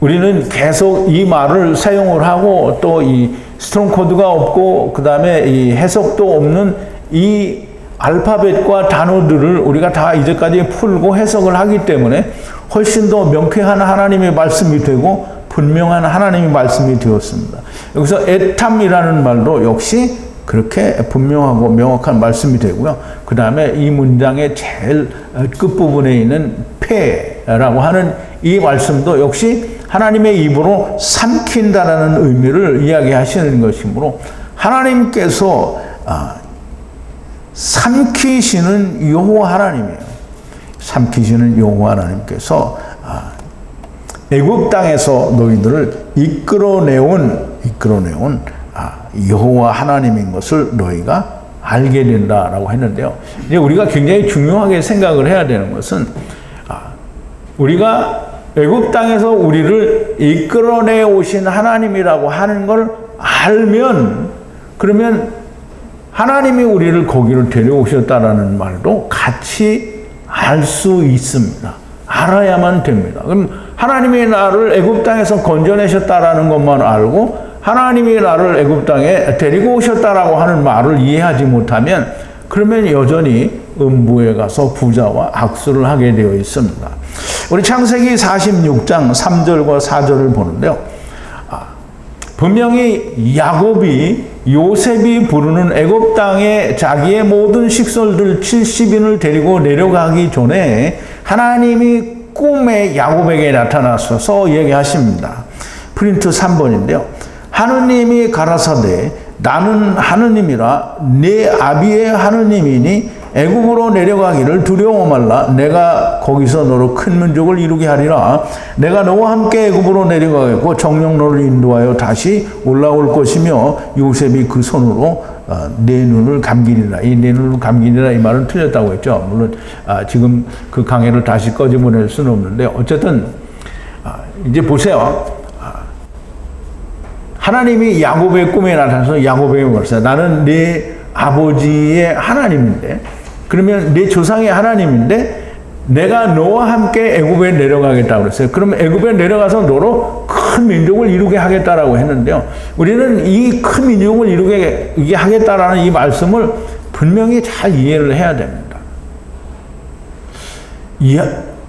우리는 계속 이 말을 사용을 하고 또 이 스트롱 코드가 없고 그 다음에 이 해석도 없는 이 알파벳과 단어들을 우리가 다 이제까지 풀고 해석을 하기 때문에 훨씬 더 명쾌한 하나님의 말씀이 되고 분명한 하나님의 말씀이 되었습니다. 여기서 에탐이라는 말도 역시 그렇게 분명하고 명확한 말씀이 되고요. 그 다음에 이 문장의 제일 끝부분에 있는 페라고 하는 이 말씀도 역시 하나님의 입으로 삼킨다라는 의미를 이야기하시는 것이므로 하나님께서 삼키시는 여호와 하나님이에요. 삼키시는 여호와 하나님께서 애굽 땅에서 너희들을 이끌어내온 여호와 하나님인 것을 너희가 알게 된다라고 했는데요. 이제 우리가 굉장히 중요하게 생각을 해야 되는 것은 우리가 애굽 땅에서 우리를 이끌어내 오신 하나님이라고 하는 걸 알면 그러면 하나님이 우리를 거기로 데려오셨다라는 말도 같이 알 수 있습니다. 알아야만 됩니다. 그럼 하나님이 나를 애굽 땅에서 건져내셨다라는 것만 알고 하나님이 나를 애굽 땅에 데리고 오셨다라고 하는 말을 이해하지 못하면 그러면 여전히 음부에 가서 부자와 악수를 하게 되어 있습니다. 우리 창세기 46장 3절과 4절을 보는데요. 분명히 야곱이 요셉이 부르는 애굽 땅에 자기의 모든 식솔들 70인을 데리고 내려가기 전에 하나님이 꿈에 야곱에게 나타나셔서 얘기하십니다. 프린트 3번인데요. 하느님이 가라사대 나는 하느님이라 네 아비의 하느님이니 애굽으로 내려가기를 두려워 말라. 내가 거기서 너로 큰 민족을 이루게 하리라. 내가 너와 함께 애굽으로 내려가겠고 정녕 너를 인도하여 다시 올라올 것이며 요셉이 그 손으로 내 눈을 감기리라. 이 내 눈을 감기리라 이 말은 틀렸다고 했죠. 물론 지금 그 강해를 다시 꺼집어낼 수는 없는데 어쨌든 이제 보세요. 하나님이 야곱의 꿈에 나타나서 야곱에게 말했어요. 나는 네 아버지의 하나님인데 그러면 내 조상의 하나님인데 내가 너와 함께 애굽에 내려가겠다고 그랬어요. 그러면 애굽에 내려가서 너로 큰 민족을 이루게 하겠다라고 했는데요. 우리는 이 큰 민족을 이루게 하겠다라는 이 말씀을 분명히 잘 이해를 해야 됩니다.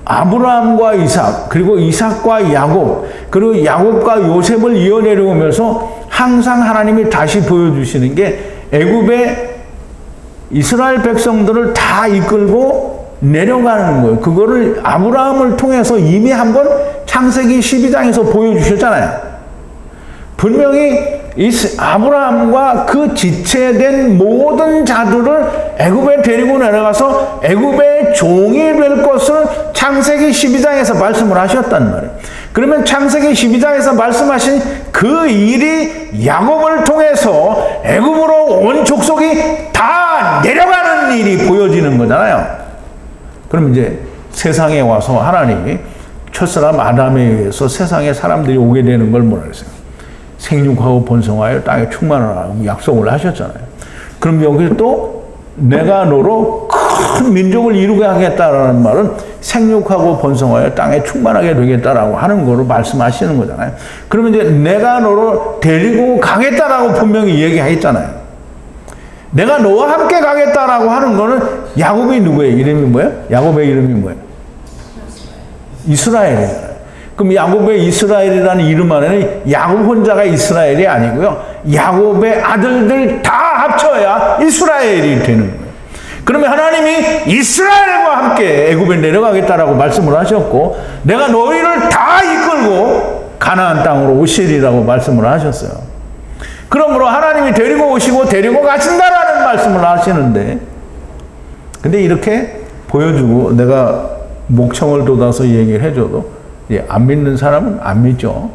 아브라함과 이삭, 그리고 이삭과 야곱, 그리고 야곱과 요셉을 이어내려오면서 항상 하나님이 다시 보여주시는 게 애굽의 이스라엘 백성들을 다 이끌고 내려가는 거예요. 그거를 아브라함을 통해서 이미 한번 창세기 12장에서 보여주셨잖아요. 분명히 아브라함과 그 지체된 모든 자들을 애굽에 데리고 내려가서 애굽의 종이 될 것을 창세기 12장에서 말씀을 하셨단 말이에요. 그러면 창세기 12장에서 말씀하신 그 일이 야곱을 통해서 애굽으로 온 족속이 다 내려가는 일이 보여지는 거잖아요. 그럼 이제 세상에 와서 하나님이 첫사람 아담에 의해서 세상에 사람들이 오게 되는 걸 뭐라 그랬어요? 생육하고 번성하여 땅에 충만하라고 약속을 하셨잖아요. 그럼 여기 또 내가 너로 큰 민족을 이루게 하겠다라는 말은 생육하고 번성하여 땅에 충만하게 되겠다라고 하는 거로 말씀하시는 거잖아요. 그러면 이제 내가 너를 데리고 가겠다라고 분명히 얘기했잖아요. 내가 너와 함께 가겠다라고 하는 거는 야곱이 누구예요? 이름이 뭐예요? 야곱의 이름이 뭐예요? 이스라엘이에요. 그럼 야곱의 이스라엘이라는 이름 안에는 야곱 혼자가 이스라엘이 아니고요. 야곱의 아들들 다 합쳐야 이스라엘이 되는 거예요. 그러면 하나님이 이스라엘과 함께 애굽에 내려가겠다라고 말씀을 하셨고 내가 너희를 다 이끌고 가나안 땅으로 오시리라고 말씀을 하셨어요. 그러므로 하나님이 데리고 오시고 데리고 가신다라는 말씀을 하시는데 근데 이렇게 보여주고 내가 목청을 돋아서 얘기를 해줘도 안 믿는 사람은 안 믿죠.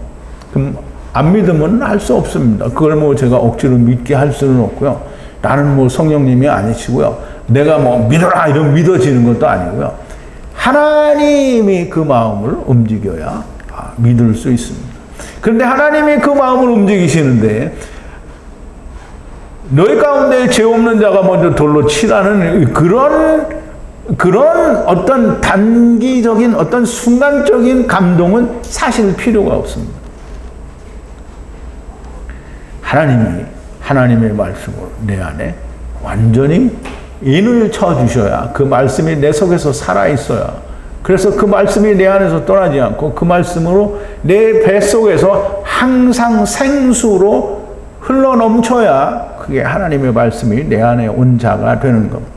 그럼 안 믿으면 할 수 없습니다. 그걸 뭐 제가 억지로 믿게 할 수는 없고요. 나는 뭐 성령님이 아니시고요. 내가 뭐 믿어라 이런 믿어지는 것도 아니고요. 하나님이 그 마음을 움직여야 믿을 수 있습니다. 그런데 하나님이 그 마음을 움직이시는데 너희 가운데 죄 없는 자가 먼저 돌로 치라는 그런 어떤 단기적인 어떤 순간적인 감동은 사실 필요가 없습니다. 하나님이 하나님의 말씀으로 내 안에 완전히 인을 쳐주셔야 그 말씀이 내 속에서 살아있어야 그래서 그 말씀이 내 안에서 떠나지 않고 그 말씀으로 내 뱃속에서 항상 생수로 흘러넘쳐야 그게 하나님의 말씀이 내 안에 온 자가 되는 겁니다.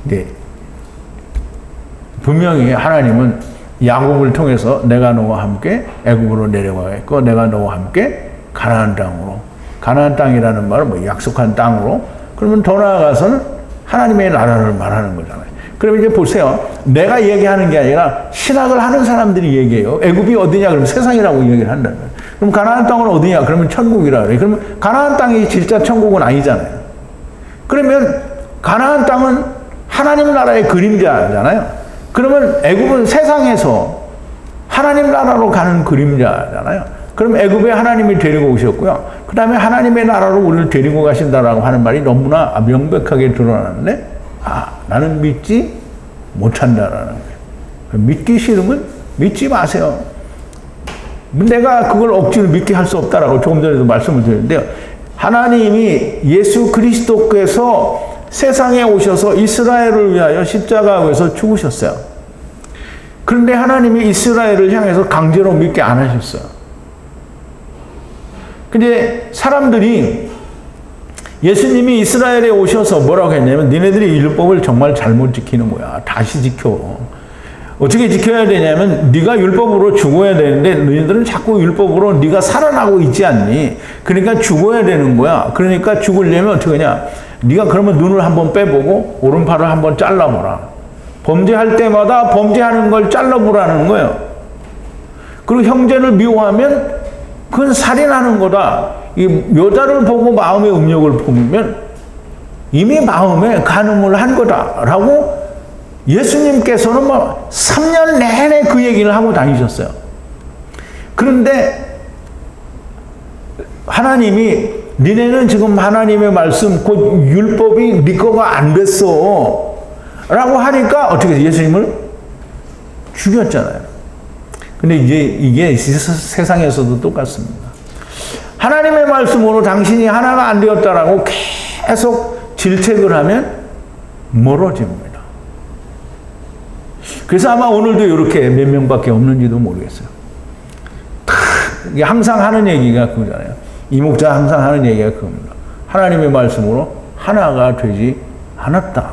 네. 분명히 하나님은 야곱을 통해서 내가 너와 함께 애굽으로 내려가겠고 내가 너와 함께 가나안 땅으로 가나안 땅이라는 말은 뭐 약속한 땅으로 그러면 더 나아가서는 하나님의 나라를 말하는 거잖아요. 그럼 이제 보세요. 내가 얘기하는 게 아니라 신학을 하는 사람들이 얘기해요. 애굽이 어디냐 그러면 세상이라고 얘기를 한다는 거예요. 그럼 가나안 땅은 어디냐 그러면 천국이라 그래요. 그러면 가나안 땅이 진짜 천국은 아니잖아요. 그러면 가나안 땅은 하나님 나라의 그림자잖아요. 그러면 애굽은 세상에서 하나님 나라로 가는 그림자잖아요. 그럼 애굽에 하나님이 데리고 오셨고요. 그 다음에 하나님의 나라로 우리를 데리고 가신다라고 하는 말이 너무나 명백하게 드러나는데 나는 믿지 못한다라는 거예요. 믿기 싫으면 믿지 마세요. 내가 그걸 억지로 믿게 할 수 없다라고 조금 전에도 말씀을 드렸는데요. 하나님이 예수 그리스도께서 세상에 오셔서 이스라엘을 위하여 십자가에서 죽으셨어요. 그런데 하나님이 이스라엘을 향해서 강제로 믿게 안 하셨어요. 근데 사람들이 예수님이 이스라엘에 오셔서 뭐라고 했냐면 니네들이 율법을 정말 잘못 지키는 거야. 다시 지켜. 어떻게 지켜야 되냐면 네가 율법으로 죽어야 되는데 너희들은 자꾸 율법으로 네가 살아나고 있지 않니? 그러니까 죽어야 되는 거야. 그러니까 죽으려면 어떻게 하냐? 네가 그러면 눈을 한번 빼보고 오른팔을 한번 잘라보라. 범죄할 때마다 범죄하는 걸 잘라보라는 거예요. 그리고 형제를 미워하면 그건 살인하는 거다. 이 여자를 보고 마음의 음욕을 품으면 이미 마음에 간음을 한 거다라고 예수님께서는 뭐 3년 내내 그 얘기를 하고 다니셨어요. 그런데 하나님이 니네는 지금 하나님의 말씀 곧 율법이 네 거가 안 됐어 라고 하니까 어떻게 예수님을 죽였잖아요. 근데 이게 세상에서도 똑같습니다. 하나님의 말씀으로 당신이 하나가 안 되었다라고 계속 질책을 하면 멀어집니다. 그래서 아마 오늘도 이렇게 몇 명밖에 없는지도 모르겠어요. 항상 하는 얘기가 그거잖아요. 이 목자 항상 하는 얘기가 그겁니다. 하나님의 말씀으로 하나가 되지 않았다.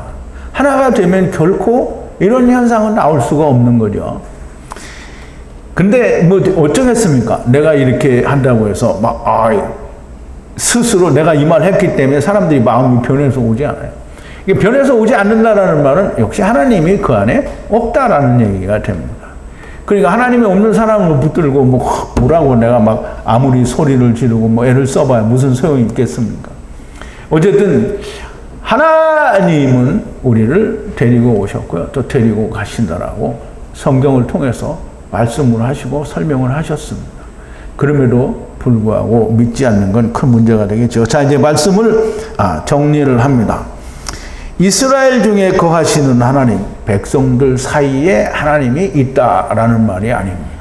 하나가 되면 결코 이런 현상은 나올 수가 없는 거죠. 근데 뭐 어쩌겠습니까? 내가 이렇게 한다고 해서 막 스스로 내가 이 말 했기 때문에 사람들이 마음이 변해서 오지 않아요. 이게 변해서 오지 않는다라는 말은 역시 하나님이 그 안에 없다라는 얘기가 됩니다. 그러니까 하나님이 없는 사람을 붙들고 뭐라고 내가 막 아무리 소리를 지르고 뭐 애를 써봐야 무슨 소용이 있겠습니까? 어쨌든 하나님은 우리를 데리고 오셨고요. 또 데리고 가신다라고 성경을 통해서 말씀을 하시고 설명을 하셨습니다. 그럼에도 불구하고 믿지 않는 건 큰 문제가 되겠죠. 자, 이제 말씀을 정리를 합니다. 이스라엘 중에 거하시는 하나님, 백성들 사이에 하나님이 있다라는 말이 아닙니다.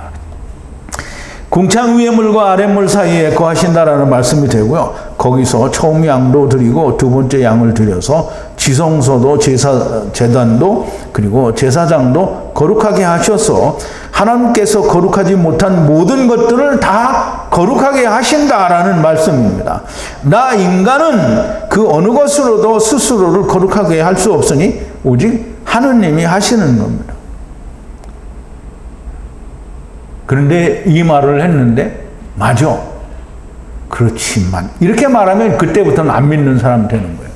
궁창 위의 물과 아랫물 사이에 거하신다라는 말씀이 되고요. 거기서 처음 양도 드리고 두 번째 양을 드려서 지성소도 제단도 그리고 제사장도 거룩하게 하셔서 하나님께서 거룩하지 못한 모든 것들을 다 거룩하게 하신다라는 말씀입니다. 나 인간은 그 어느 것으로도 스스로를 거룩하게 할 수 없으니 오직 하느님이 하시는 겁니다. 그런데 이 말을 했는데 맞아. 그렇지만 이렇게 말하면 그때부터는 안 믿는 사람 되는 거예요.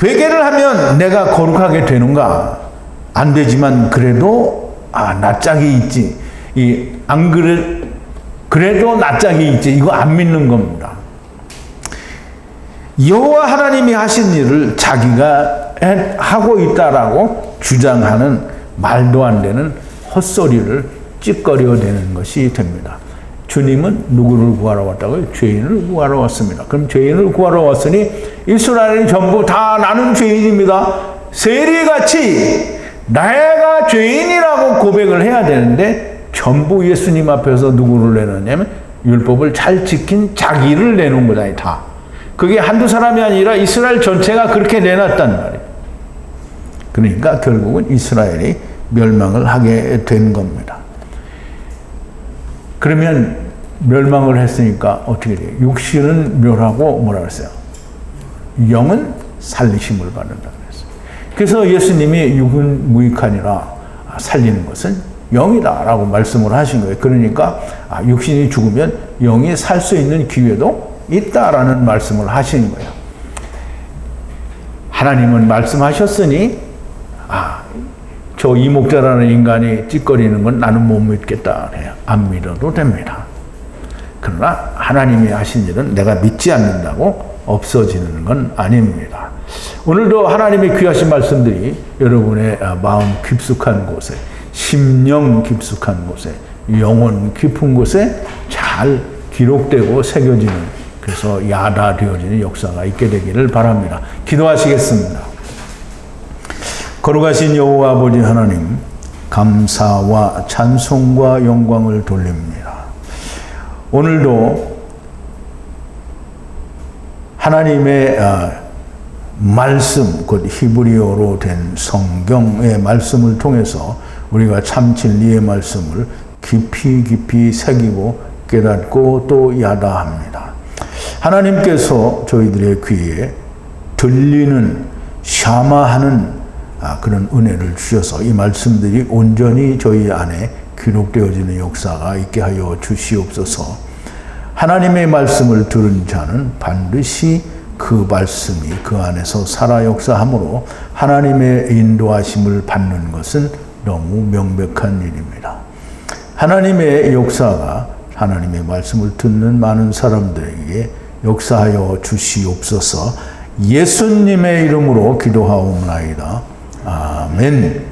회개를 하면 내가 거룩하게 되는가? 안 되지만 그래도 낯짝이 있지. 안 그래도 낯짝이 있지. 이거 안 믿는 겁니다. 여호와 하나님이 하신 일을 자기가 하고 있다라고 주장하는 말도 안 되는 헛소리를 찌꺼려대는 것이 됩니다. 주님은 누구를 구하러 왔다고요? 죄인을 구하러 왔습니다. 그럼 죄인을 구하러 왔으니 이스라엘이 전부 다 나는 죄인입니다. 세리같이 내가 죄인이라고 고백을 해야 되는데 전부 예수님 앞에서 누구를 내놓냐면 율법을 잘 지킨 자기를 내놓은 거다. 다. 그게 한두 사람이 아니라 이스라엘 전체가 그렇게 내놨단 말이에요. 그러니까 결국은 이스라엘이 멸망을 하게 된 겁니다. 그러면 멸망을 했으니까 어떻게 돼요? 육신은 멸하고 뭐라 그랬어요? 영은 살리심을 받는다 그랬어요. 그래서 예수님이 육은 무익하니라 살리는 것은 영이다라고 말씀을 하신 거예요. 그러니까 육신이 죽으면 영이 살 수 있는 기회도 있다라는 말씀을 하신 거예요. 하나님은 말씀하셨으니 저 이목자라는 인간이 찌꺼리는 건 나는 못 믿겠다. 안 믿어도 됩니다. 그러나 하나님이 하신 일은 내가 믿지 않는다고 없어지는 건 아닙니다. 오늘도 하나님의 귀하신 말씀들이 여러분의 마음 깊숙한 곳에, 심령 깊숙한 곳에, 영혼 깊은 곳에 잘 기록되고 새겨지는, 그래서 야다되어지는 역사가 있게 되기를 바랍니다. 기도하시겠습니다. 거룩하신 여호와 아버지 하나님, 감사와 찬송과 영광을 돌립니다. 오늘도 하나님의 말씀, 곧 히브리어로 된 성경의 말씀을 통해서 우리가 참 진리의 말씀을 깊이 새기고 깨닫고 또 야다합니다. 하나님께서 저희들의 귀에 들리는 샤마하는 그런 은혜를 주셔서 이 말씀들이 온전히 저희 안에 기록되어지는 역사가 있게 하여 주시옵소서. 하나님의 말씀을 들은 자는 반드시 그 말씀이 그 안에서 살아 역사함으로 하나님의 인도하심을 받는 것은 너무 명백한 일입니다. 하나님의 역사가 하나님의 말씀을 듣는 많은 사람들에게 역사하여 주시옵소서. 예수님의 이름으로 기도하옵나이다. 아멘.